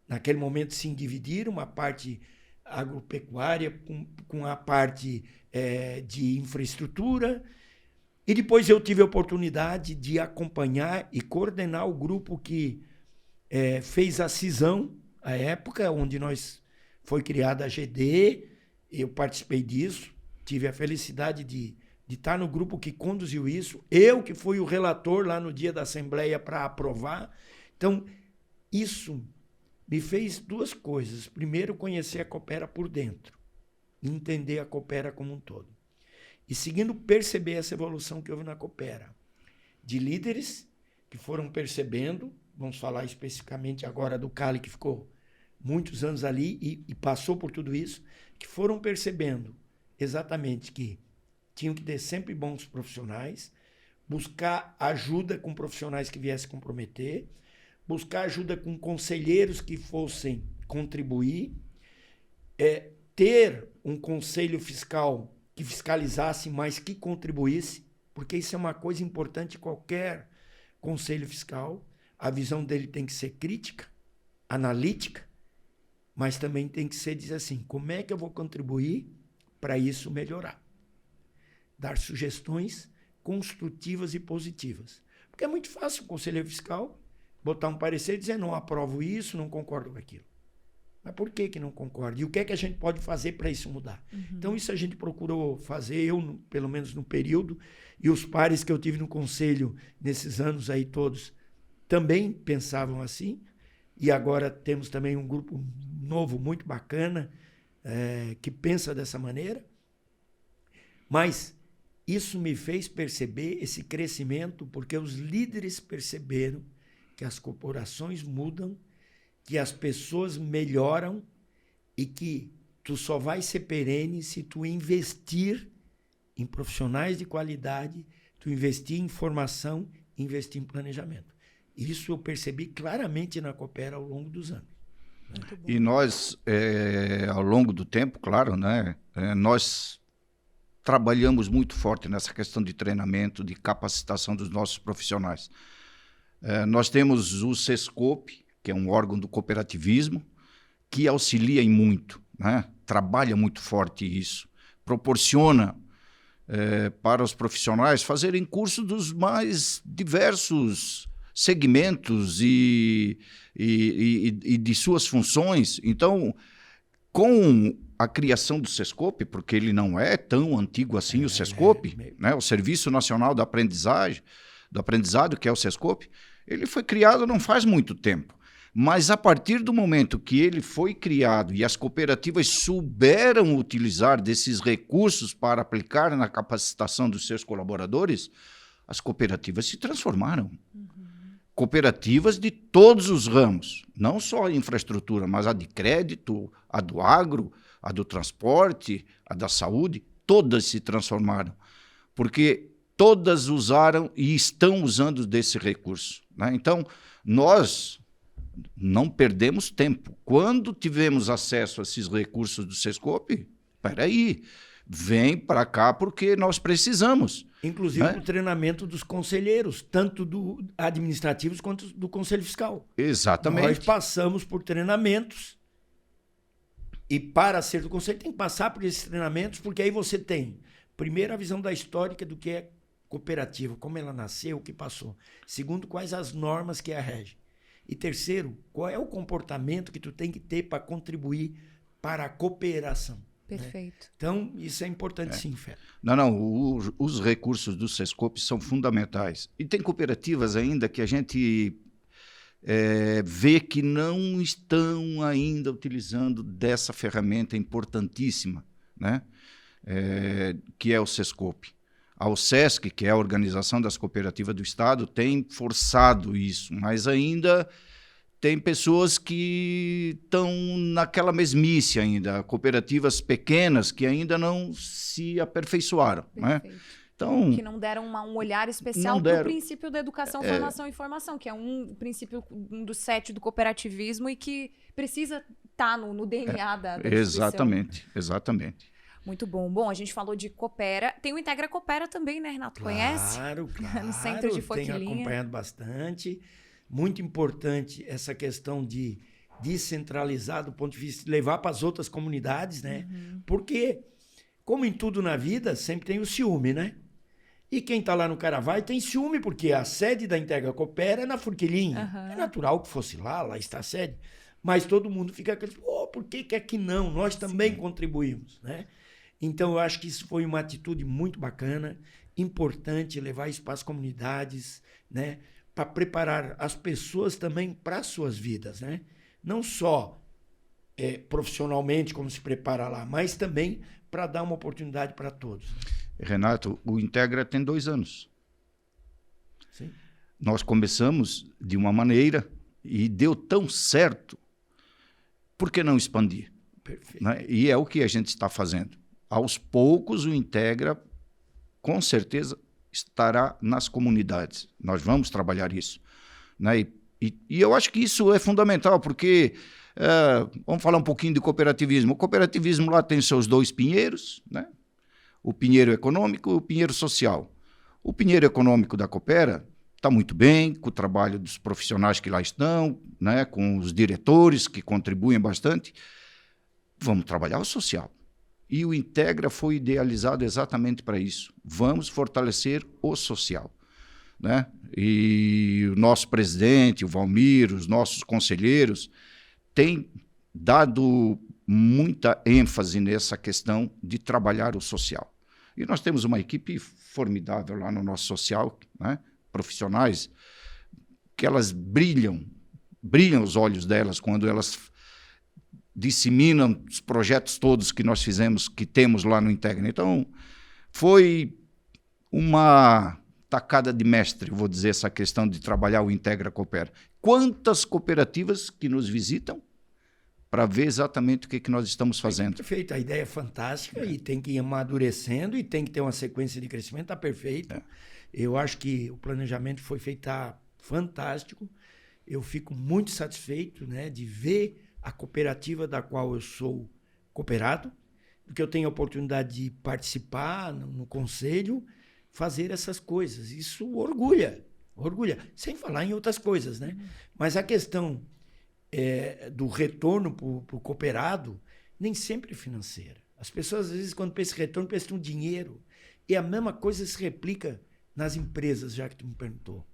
naquele momento se dividiram, uma parte agropecuária com a parte de infraestrutura, e depois eu tive a oportunidade de acompanhar e coordenar o grupo que fez a cisão, à época, onde foi criada a GD, eu participei disso, tive a felicidade de estar no grupo que conduziu isso, eu que fui o relator lá no dia da Assembleia para aprovar. Então, isso me fez 2 coisas. Primeiro, conhecer a Coopera por dentro, entender a Coopera como um todo. E segundo, perceber essa evolução que houve na Coopera, de líderes que foram percebendo, vamos falar especificamente agora do Cali, que ficou muitos anos ali e passou por tudo isso, que foram percebendo exatamente que tinham que ter sempre bons profissionais, buscar ajuda com profissionais que viessem comprometer, buscar ajuda com conselheiros que fossem contribuir, ter um conselho fiscal que fiscalizasse, mas que contribuísse, porque isso é uma coisa importante em qualquer conselho fiscal. A visão dele tem que ser crítica, analítica, mas também tem que ser dizer assim, como é que eu vou contribuir para isso melhorar? Dar sugestões construtivas e positivas. Porque é muito fácil o conselheiro fiscal botar um parecer e dizer não aprovo isso, não concordo com aquilo. Mas por que não concorda? E o que é que a gente pode fazer para isso mudar? Uhum. Então isso a gente procurou fazer, eu pelo menos no período, e os pares que eu tive no conselho nesses anos aí todos também pensavam assim. E agora temos também um grupo novo, muito bacana, que pensa dessa maneira. Mas isso me fez perceber esse crescimento, porque os líderes perceberam que as corporações mudam, que as pessoas melhoram e que tu só vai ser perene se tu investir em profissionais de qualidade, tu investir em formação, investir em planejamento. Isso eu percebi claramente na Coopera ao longo dos anos. E nós, ao longo do tempo, claro, né, nós trabalhamos muito forte nessa questão de treinamento, de capacitação dos nossos profissionais. Nós temos o Sescope, que é um órgão do cooperativismo, que auxilia em muito, né? Trabalha muito forte isso, proporciona para os profissionais fazerem curso dos mais diversos segmentos e de suas funções. Então, com a criação do Sescope, porque ele não é tão antigo assim, o Sescope, né? O Serviço Nacional da Aprendizagem, do Aprendizado, que é o Sescope, ele foi criado não faz muito tempo. Mas a partir do momento que ele foi criado e as cooperativas souberam utilizar desses recursos para aplicar na capacitação dos seus colaboradores, as cooperativas se transformaram. Uhum. Cooperativas de todos os ramos, não só a infraestrutura, mas a de crédito, a do agro, a do transporte, a da saúde, todas se transformaram, porque todas usaram e estão usando desse recurso, né? Então, nós não perdemos tempo. Quando tivemos acesso a esses recursos do Sescope, espera aí, vem para cá porque nós precisamos. Inclusive o treinamento dos conselheiros, tanto do administrativos quanto do Conselho Fiscal. Exatamente. Nós passamos por treinamentos e para ser do Conselho tem que passar por esses treinamentos, porque aí você tem, primeiro, a visão da histórica do que é cooperativa, como ela nasceu, o que passou. Segundo, quais as normas que a regem. E terceiro, qual é o comportamento que tu tem que ter para contribuir para a cooperação. Perfeito. Né? Então, isso é importante sim, Fé. Os recursos do Sescope são fundamentais. E tem cooperativas ainda que a gente vê que não estão ainda utilizando dessa ferramenta importantíssima, né? Que é o Sescope. A OSESC, que é a Organização das Cooperativas do Estado, tem forçado isso, mas ainda tem pessoas que estão naquela mesmice ainda, cooperativas pequenas que ainda não se aperfeiçoaram, né? Então, que não deram um olhar especial para o princípio da educação, formação e informação, que é um princípio, um dos 7 do cooperativismo e que precisa estar no DNA da instituição. Exatamente. Muito bom. Bom, a gente falou de Coopera. Tem o Integra Coopera também, né, Renato? Conhece? Claro. No centro de Forquilinha. Tenho acompanhado bastante. Muito importante essa questão de descentralizar do ponto de vista de levar para as outras comunidades, né? Porque, como em tudo na vida, sempre tem o ciúme, né? E quem está lá no Caravaggio tem ciúme, porque a sede da Integra Coopera é na Forquilinha. É natural que fosse lá está a sede. Mas todo mundo fica aquele, por que aqui não? Nós também contribuímos, né? Então, eu acho que isso foi uma atitude muito bacana, importante, levar isso para as comunidades, né? Para preparar as pessoas também para as suas vidas, né? Não só profissionalmente, como se prepara lá, mas também para dar uma oportunidade para todos. Renato, o Integra tem 2 anos. Sim. Nós começamos de uma maneira e deu tão certo, por que não expandir? Perfeito. Né? E é o que a gente está fazendo. Aos poucos, o Integra, com certeza, estará nas comunidades. Nós vamos trabalhar isso. Né? E eu acho que isso é fundamental, porque vamos falar um pouquinho de cooperativismo. O cooperativismo lá tem seus 2 pinheiros, né? O pinheiro econômico e o pinheiro social. O pinheiro econômico da Coopera está muito bem, com o trabalho dos profissionais que lá estão, né? Com os diretores que contribuem bastante. Vamos trabalhar o social. E o Integra foi idealizado exatamente para isso. Vamos fortalecer o social. Né? E o nosso presidente, o Valmir, os nossos conselheiros, têm dado muita ênfase nessa questão de trabalhar o social. E nós temos uma equipe formidável lá no nosso social, né? Profissionais, que elas brilham os olhos delas quando elas disseminam os projetos todos que nós fizemos, que temos lá no Integra. Então, foi uma tacada de mestre, vou dizer, essa questão de trabalhar o Integra Coopera. Quantas cooperativas que nos visitam para ver exatamente o que nós estamos fazendo. Perfeito, a ideia é fantástica e tem que ir amadurecendo e tem que ter uma sequência de crescimento, está perfeito. Eu acho que o planejamento foi feito fantástico. Eu fico muito satisfeito, né, de ver a cooperativa da qual eu sou cooperado, porque eu tenho a oportunidade de participar no conselho, fazer essas coisas. Isso orgulha, sem falar em outras coisas, né? Mas a questão do retorno para o cooperado nem sempre é financeira. As pessoas, às vezes, quando pensam em retorno, pensam em dinheiro. E a mesma coisa se replica nas empresas, já que tu me perguntou.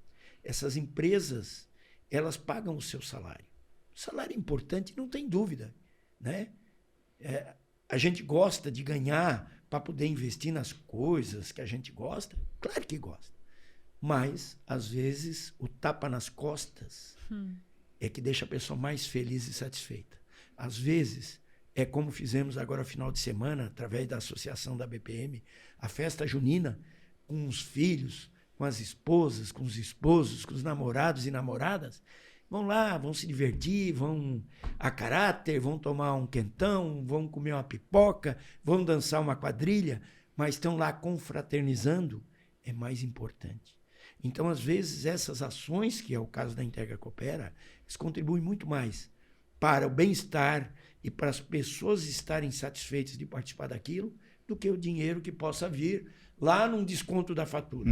Essas empresas, elas pagam o seu salário. O salário é importante, não tem dúvida, né? A gente gosta de ganhar para poder investir nas coisas que a gente gosta? Claro que gosta. Mas, às vezes, o tapa nas costas é que deixa a pessoa mais feliz e satisfeita. Às vezes, é como fizemos agora no final de semana, através da associação da BPM, a festa junina, com os filhos, com as esposas, com os esposos, com os namorados e namoradas. Vão lá, vão se divertir, vão a caráter, vão tomar um quentão, vão comer uma pipoca, vão dançar uma quadrilha, mas estão lá confraternizando, é mais importante. Então, às vezes, essas ações, que é o caso da Integra Coopera, eles contribuem muito mais para o bem-estar e para as pessoas estarem satisfeitas de participar daquilo, do que o dinheiro que possa vir lá num desconto da fatura.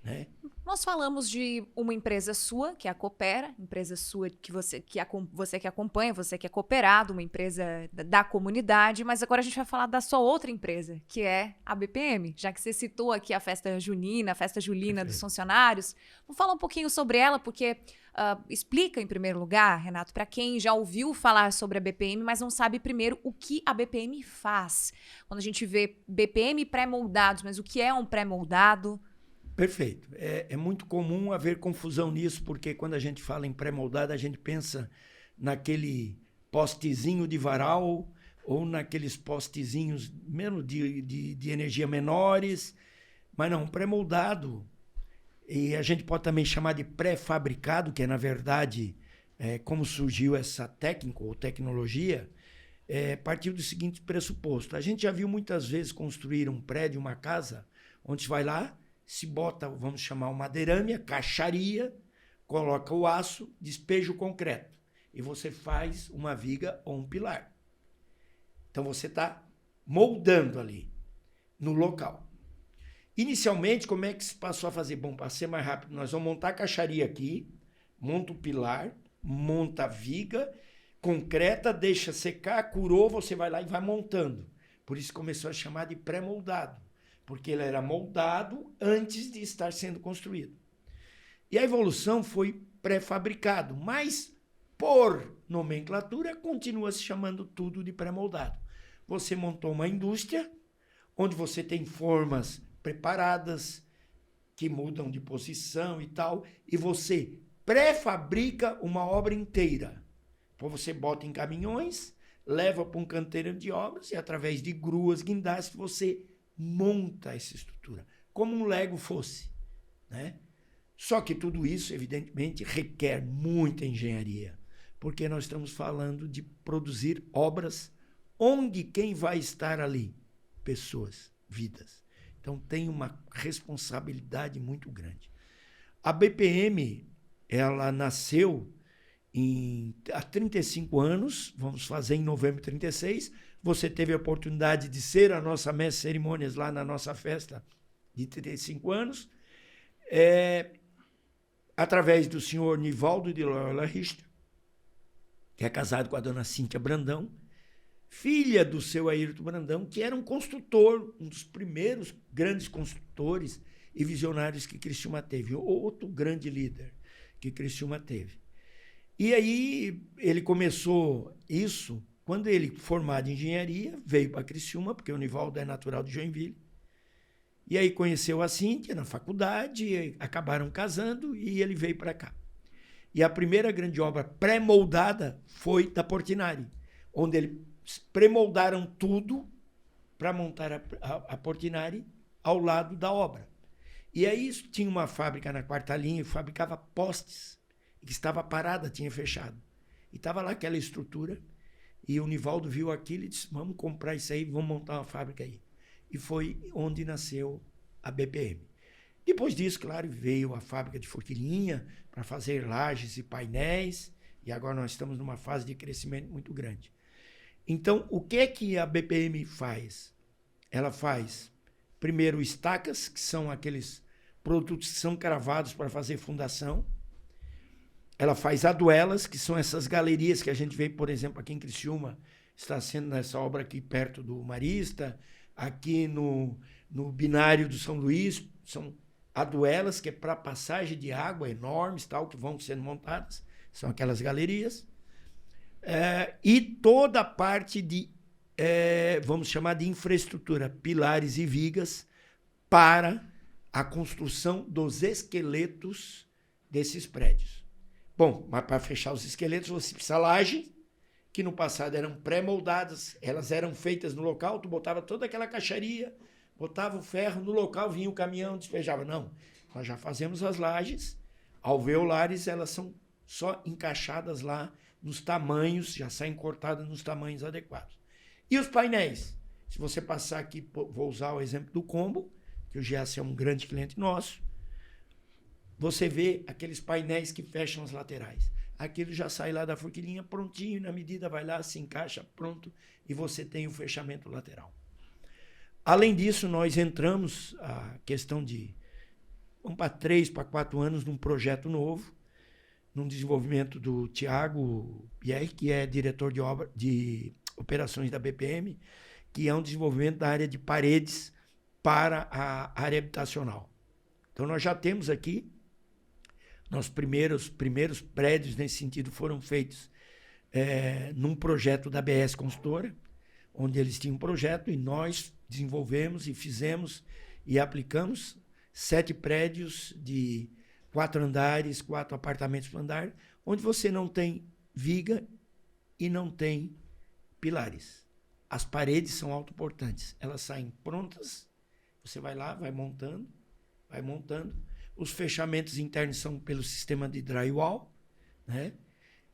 Né? Nós falamos de uma empresa sua, que é a Coopera, empresa sua que você que acompanha, você que é cooperado, uma empresa da comunidade, mas agora a gente vai falar da sua outra empresa, que é a BPM, já que você citou aqui a festa junina, a festa julina dos funcionários. Vamos falar um pouquinho sobre ela, porque explica, em primeiro lugar, Renato, para quem já ouviu falar sobre a BPM, mas não sabe primeiro o que a BPM faz. Quando a gente vê BPM pré-moldados, mas o que é um pré-moldado? Perfeito. É muito comum haver confusão nisso, porque quando a gente fala em pré-moldado, a gente pensa naquele postezinho de varal ou naqueles postezinhos mesmo de energia menores, mas não, pré-moldado, e a gente pode também chamar de pré-fabricado, que é, na verdade, como surgiu essa técnica ou tecnologia, partiu do seguinte pressuposto. A gente já viu muitas vezes construir um prédio, uma casa, onde você vai lá, se bota, vamos chamar uma madeirame, caixaria, coloca o aço, despeja o concreto. E você faz uma viga ou um pilar. Então você está moldando ali, no local. Inicialmente, como é que se passou a fazer? Bom, para ser mais rápido, nós vamos montar a caixaria aqui, monta o pilar, monta a viga, concreta, deixa secar, curou, você vai lá e vai montando. Por isso começou a chamar de pré-moldado, porque ele era moldado antes de estar sendo construído. E a evolução foi pré-fabricado, mas por nomenclatura continua se chamando tudo de pré-moldado. Você montou uma indústria onde você tem formas preparadas que mudam de posição e tal, e você pré-fabrica uma obra inteira. Então você bota em caminhões, leva para um canteiro de obras e através de gruas, guindastes, você monta essa estrutura, como um Lego fosse, né? Só que tudo isso, evidentemente, requer muita engenharia, porque nós estamos falando de produzir obras onde quem vai estar ali? Pessoas, vidas. Então tem uma responsabilidade muito grande. A BPM, ela nasceu há 35 anos, vamos fazer em novembro de 36. Você teve a oportunidade de ser a nossa mestre de cerimônias lá na nossa festa de 35 anos. Através do senhor Nivaldo de Loyola Richter, que é casado com a dona Cíntia Brandão, filha do seu Ayrton Brandão, que era um construtor, um dos primeiros grandes construtores e visionários que Criciúma teve, outro grande líder que Criciúma teve. E aí ele começou isso, quando ele, formado em engenharia, veio para Criciúma, porque o Nivaldo é natural de Joinville, e aí conheceu a Cíntia na faculdade, acabaram casando e ele veio para cá. E a primeira grande obra pré-moldada foi da Portinari, onde eles pré-moldaram tudo para montar a Portinari ao lado da obra. E aí tinha uma fábrica na quarta linha, fabricava postes, que estava parada, tinha fechado. E estava lá aquela estrutura, e o Nivaldo viu aquilo e disse, vamos comprar isso aí, vamos montar uma fábrica aí. E foi onde nasceu a BPM. Depois disso, claro, veio a fábrica de forquilhinha para fazer lajes e painéis, e agora nós estamos numa fase de crescimento muito grande. Então, o que é que a BPM faz? Ela faz, primeiro, estacas, que são aqueles produtos que são cravados para fazer fundação. Ela faz aduelas, que são essas galerias que a gente vê, por exemplo, aqui em Criciúma, está sendo nessa obra aqui perto do Marista, aqui no binário do São Luís, são aduelas que é para passagem de água enormes, tal, que vão sendo montadas, são aquelas galerias. E toda a parte de, vamos chamar de infraestrutura, pilares e vigas, para a construção dos esqueletos desses prédios. Bom, mas para fechar os esqueletos, você precisa laje, que no passado eram pré-moldadas, elas eram feitas no local, tu botava toda aquela caixaria, botava o ferro no local, vinha o caminhão, despejava. Não, nós já fazemos as lajes, alveolares, elas são só encaixadas lá nos tamanhos, já saem cortadas nos tamanhos adequados. E os painéis? Se você passar aqui, vou usar o exemplo do Combo, que o GAC é um grande cliente nosso, você vê aqueles painéis que fecham as laterais. Aquilo já sai lá da forquilhinha prontinho, na medida vai lá, se encaixa, pronto, e você tem o fechamento lateral. Além disso, nós entramos a questão de, vamos para 3, para 4 anos, num projeto novo, num desenvolvimento do Thiago Pierre, que é diretor de operações da BPM, que é um desenvolvimento da área de paredes para a área habitacional. Então, nós já temos aqui, nossos primeiros prédios nesse sentido foram feitos num projeto da BS Consultora, onde eles tinham um projeto e nós desenvolvemos e fizemos e aplicamos 7 prédios de 4 andares, 4 apartamentos por andar, onde você não tem viga e não tem pilares. As paredes são autoportantes, elas saem prontas, você vai lá, vai montando. Os fechamentos internos são pelo sistema de drywall, né?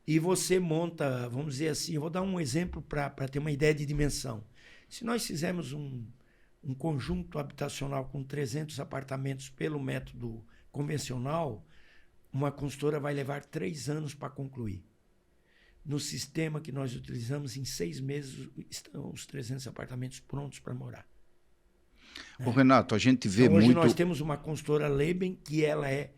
E você monta, vamos dizer assim, eu vou dar um exemplo para ter uma ideia de dimensão. Se nós fizermos um um conjunto habitacional com 300 apartamentos pelo método convencional, uma consultora vai levar 3 anos para concluir. No sistema que nós utilizamos, em 6 meses estão os 300 apartamentos prontos para morar. Ô, Renato, a gente vê Então, hoje muito... nós temos uma consultora Leben que ela é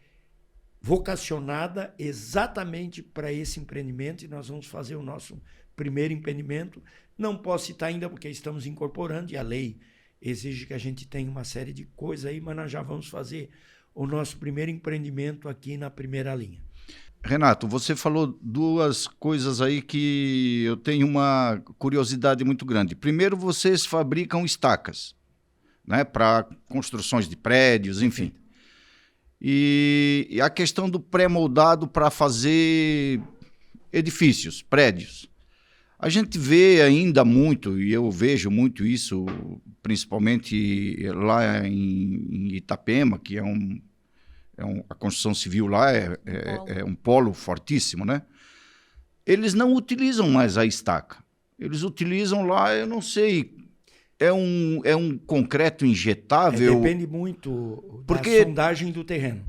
vocacionada exatamente para esse empreendimento, e nós vamos fazer o nosso primeiro empreendimento. Não posso citar ainda porque estamos incorporando e a lei exige que a gente tenha uma série de coisas aí, mas nós já vamos fazer o nosso primeiro empreendimento aqui na primeira linha. Renato, você falou 2 coisas aí que eu tenho uma curiosidade muito grande. Primeiro, vocês fabricam estacas, né, para construções de prédios, enfim. E a questão do pré-moldado para fazer edifícios, prédios. A gente vê ainda muito, e eu vejo muito isso, principalmente lá em Itapema, que a construção civil lá é um polo fortíssimo, né? Eles não utilizam mais a estaca. Eles utilizam lá, eu não sei, é um concreto injetável. Depende muito da sondagem do terreno.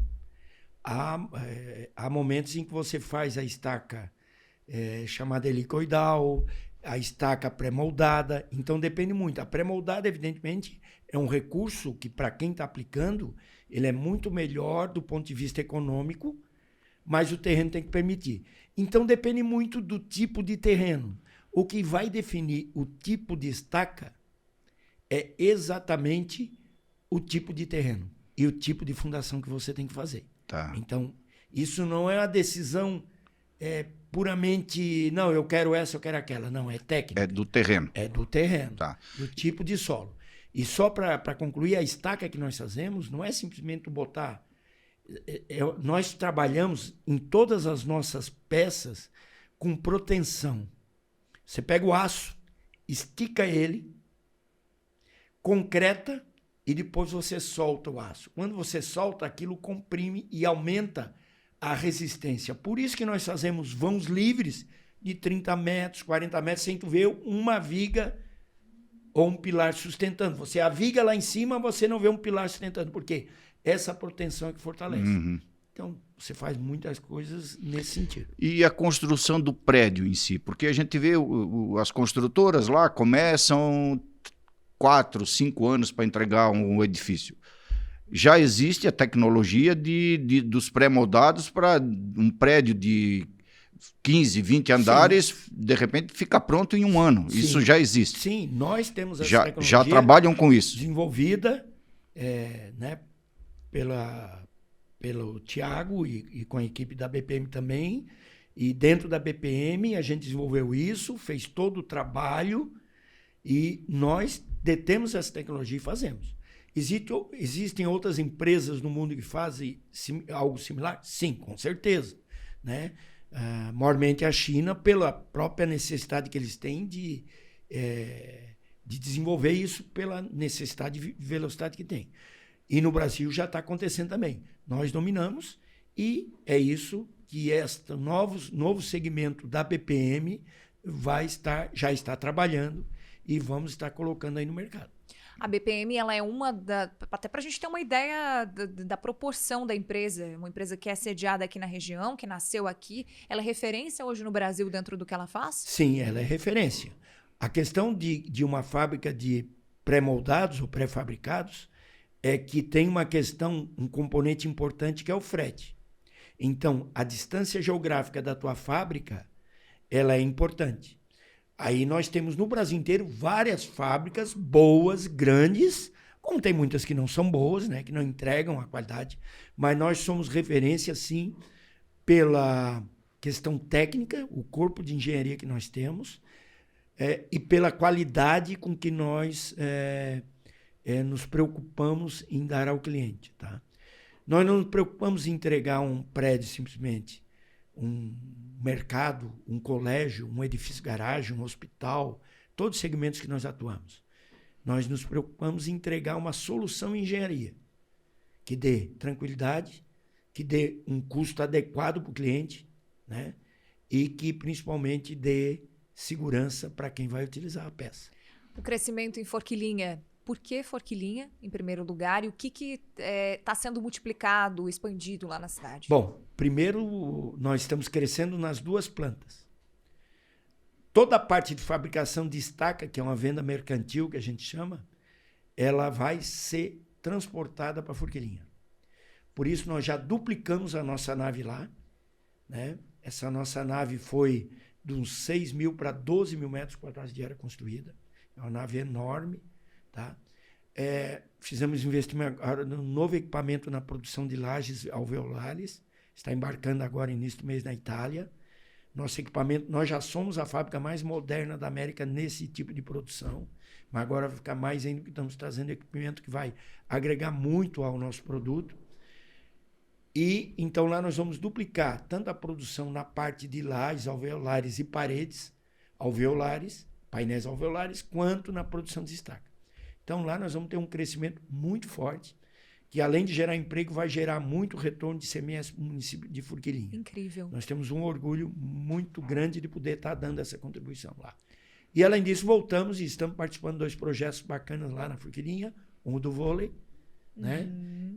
Há momentos em que você faz a estaca chamada helicoidal, a estaca pré-moldada, então depende muito. A pré-moldada, evidentemente, é um recurso que, para quem está aplicando, ele é muito melhor do ponto de vista econômico, mas o terreno tem que permitir. Então depende muito do tipo de terreno. O que vai definir o tipo de estaca é exatamente o tipo de terreno e o tipo de fundação que você tem que fazer. Tá. Então, isso não é uma decisão puramente, não, eu quero essa, eu quero aquela. Não, é técnica. É do terreno. É do terreno, Tá. do tipo de solo. E só para concluir, a estaca que nós fazemos não é simplesmente botar... nós trabalhamos em todas as nossas peças com proteção. Você pega o aço, estica ele, concreta e depois você solta o aço. Quando você solta, aquilo comprime e aumenta a resistência. Por isso que nós fazemos vãos livres de 30 metros, 40 metros, sem tu ver uma viga ou um pilar sustentando. Você a viga lá em cima, você não vê um pilar sustentando. Por quê? Essa proteção é que fortalece. Uhum. Então, você faz muitas coisas nesse sentido. E a construção do prédio em si? Porque a gente vê as construtoras lá começam 4, 5 anos para entregar um edifício. Já existe a tecnologia dos pré-moldados para um prédio de 15, 20 andares, sim, de repente fica pronto em 1 ano. Sim. Isso já existe. Sim, nós temos essa tecnologia. Já trabalham com isso. Desenvolvida né, pelo Tiago e com a equipe da BPM também. E dentro da BPM a gente desenvolveu isso, fez todo o trabalho e nós detemos essa tecnologia e fazemos. Existem outras empresas no mundo que fazem algo similar? Sim, com certeza. Né? Maiormente a China, pela própria necessidade que eles têm de desenvolver isso, pela necessidade de velocidade que tem. E no Brasil já está acontecendo também. Nós dominamos e é isso que este novo segmento da BPM já está trabalhando e vamos estar colocando aí no mercado. A BPM, ela é até para a gente ter uma ideia da proporção da empresa, uma empresa que é sediada aqui na região, que nasceu aqui, ela é referência hoje no Brasil dentro do que ela faz? Sim, ela é referência. A questão de uma fábrica de pré-moldados ou pré-fabricados é que tem um componente importante que é o frete. Então, a distância geográfica da tua fábrica, ela é importante. Aí nós temos no Brasil inteiro várias fábricas boas, grandes, como tem muitas que não são boas, né, que não entregam a qualidade, mas nós somos referência, sim, pela questão técnica, o corpo de engenharia que nós temos, e pela qualidade com que nós nos preocupamos em dar ao cliente. Tá? Nós não nos preocupamos em entregar um prédio simplesmente, um mercado, um colégio, um edifício garagem, um hospital, todos os segmentos que nós atuamos. Nós nos preocupamos em entregar uma solução em engenharia que dê tranquilidade, que dê um custo adequado para o cliente, né? E que principalmente dê segurança para quem vai utilizar a peça. O crescimento em forquilhinha, por que Forquilinha, em primeiro lugar, e o que está sendo multiplicado, expandido lá na cidade? Bom, primeiro nós estamos crescendo nas 2 plantas. Toda a parte de fabricação de estaca, que é uma venda mercantil que a gente chama, ela vai ser transportada para Forquilinha. Por isso nós já duplicamos a nossa nave lá, né? Essa nossa nave foi de uns 6 mil para 12 mil metros quadrados de área construída. É uma nave enorme, tá? Fizemos investimento agora num novo equipamento na produção de lajes alveolares. Está embarcando agora início do mês na Itália. Nosso equipamento, nós já somos a fábrica mais moderna da América nesse tipo de produção, mas agora vai ficar mais ainda, que estamos trazendo equipamento que vai agregar muito ao nosso produto. E então lá nós vamos duplicar tanto a produção na parte de lajes alveolares e paredes alveolares, painéis alveolares, quanto na produção de estaca. Então lá nós vamos ter um crescimento muito forte, que além de gerar emprego, vai gerar muito retorno de CMS no município de Forquilinha. Incrível. Nós temos um orgulho muito grande de poder estar dando essa contribuição lá. E além disso, voltamos e estamos participando de 2 projetos bacanas lá na Forquilinha, um do vôlei, né?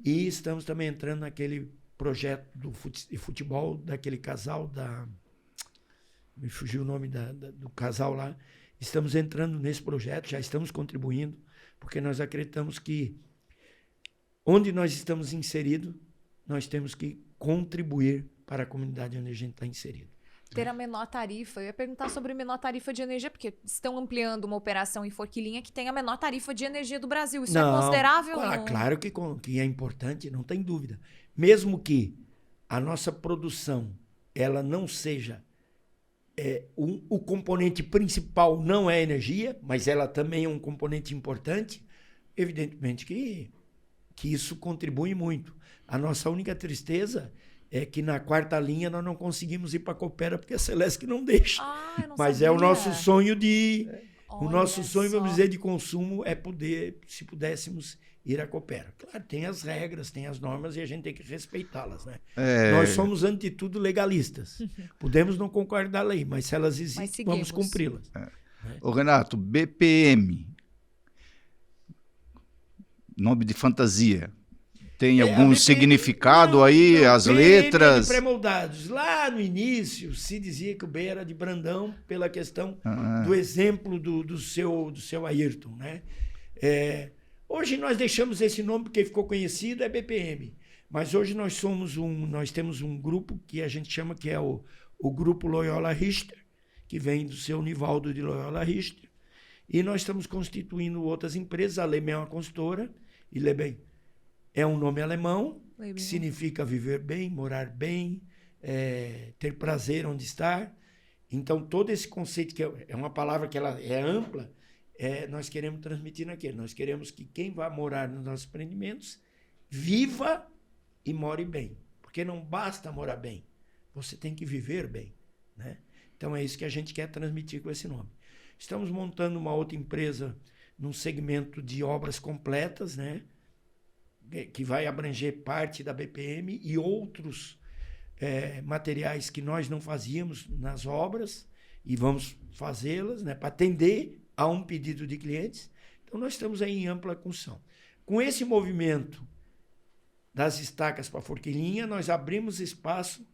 E estamos também entrando naquele projeto do futebol, daquele casal me fugiu o nome do casal lá. Estamos entrando nesse projeto, já estamos contribuindo, porque nós acreditamos que onde nós estamos inseridos, nós temos que contribuir para a comunidade onde a gente está inserido. Ter a menor tarifa. Eu ia perguntar sobre a menor tarifa de energia, porque estão ampliando uma operação em Forquilinha que tem a menor tarifa de energia do Brasil. Isso é considerável? Claro que é importante, não tem dúvida. Mesmo que a nossa produção ela não seja o componente principal, não é a energia, mas ela também é um componente importante, evidentemente que isso contribui muito. A nossa única tristeza é que na 4ª linha nós não conseguimos ir para a Coopera porque a Celesc não deixa. Eu não Mas sabia. é o nosso sonho o nosso sonho, só. vamos dizer, de consumo é poder, se pudéssemos, ir à Coopera. Claro, tem as regras, tem as normas e a gente tem que respeitá-las, né? Nós somos, ante tudo, legalistas. Podemos não concordar da lei, mas se elas existem, vamos cumpri-las. Ô, Renato, BPM, nome de fantasia. Tem algum BPM, significado aí, não, as letras? Pré-moldados. Lá no início se dizia que o B era de Brandão pela questão do exemplo do seu Ayrton, né? Hoje nós deixamos esse nome porque ficou conhecido, é BPM. Mas hoje nós temos um grupo que a gente chama que é o Grupo Loyola Richter, que vem do seu Nivaldo de Loyola Richter. E nós estamos constituindo outras empresas. A Leben é uma consultora, e Leben é um nome alemão, que significa viver bem, morar bem, ter prazer onde estar. Então, todo esse conceito, que é uma palavra que ela é ampla, nós queremos transmitir naquele. Nós queremos que quem vai morar nos nossos empreendimentos viva e more bem. Porque não basta morar bem, você tem que viver bem, né? Então, é isso que a gente quer transmitir com esse nome. Estamos montando uma outra empresa num segmento de obras completas, né? Que vai abranger parte da BPM e outros materiais que nós não fazíamos nas obras e vamos fazê-las, né, para atender a um pedido de clientes. Então, nós estamos aí em ampla construção. Com esse movimento das estacas para Forquilinha, nós abrimos espaço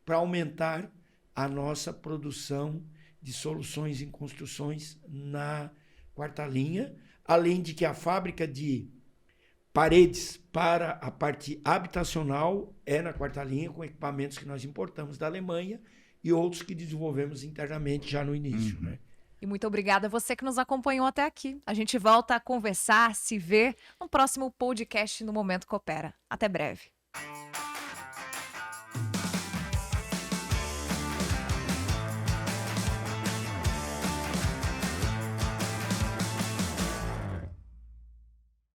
para aumentar a nossa produção de soluções em construções na 4ª linha, além de que a fábrica de paredes para a parte habitacional é na 4ª linha, com equipamentos que nós importamos da Alemanha e outros que desenvolvemos internamente já no início, né? E muito obrigada a você que nos acompanhou até aqui. A gente volta a conversar, se ver no próximo podcast no Momento Coopera. Até breve.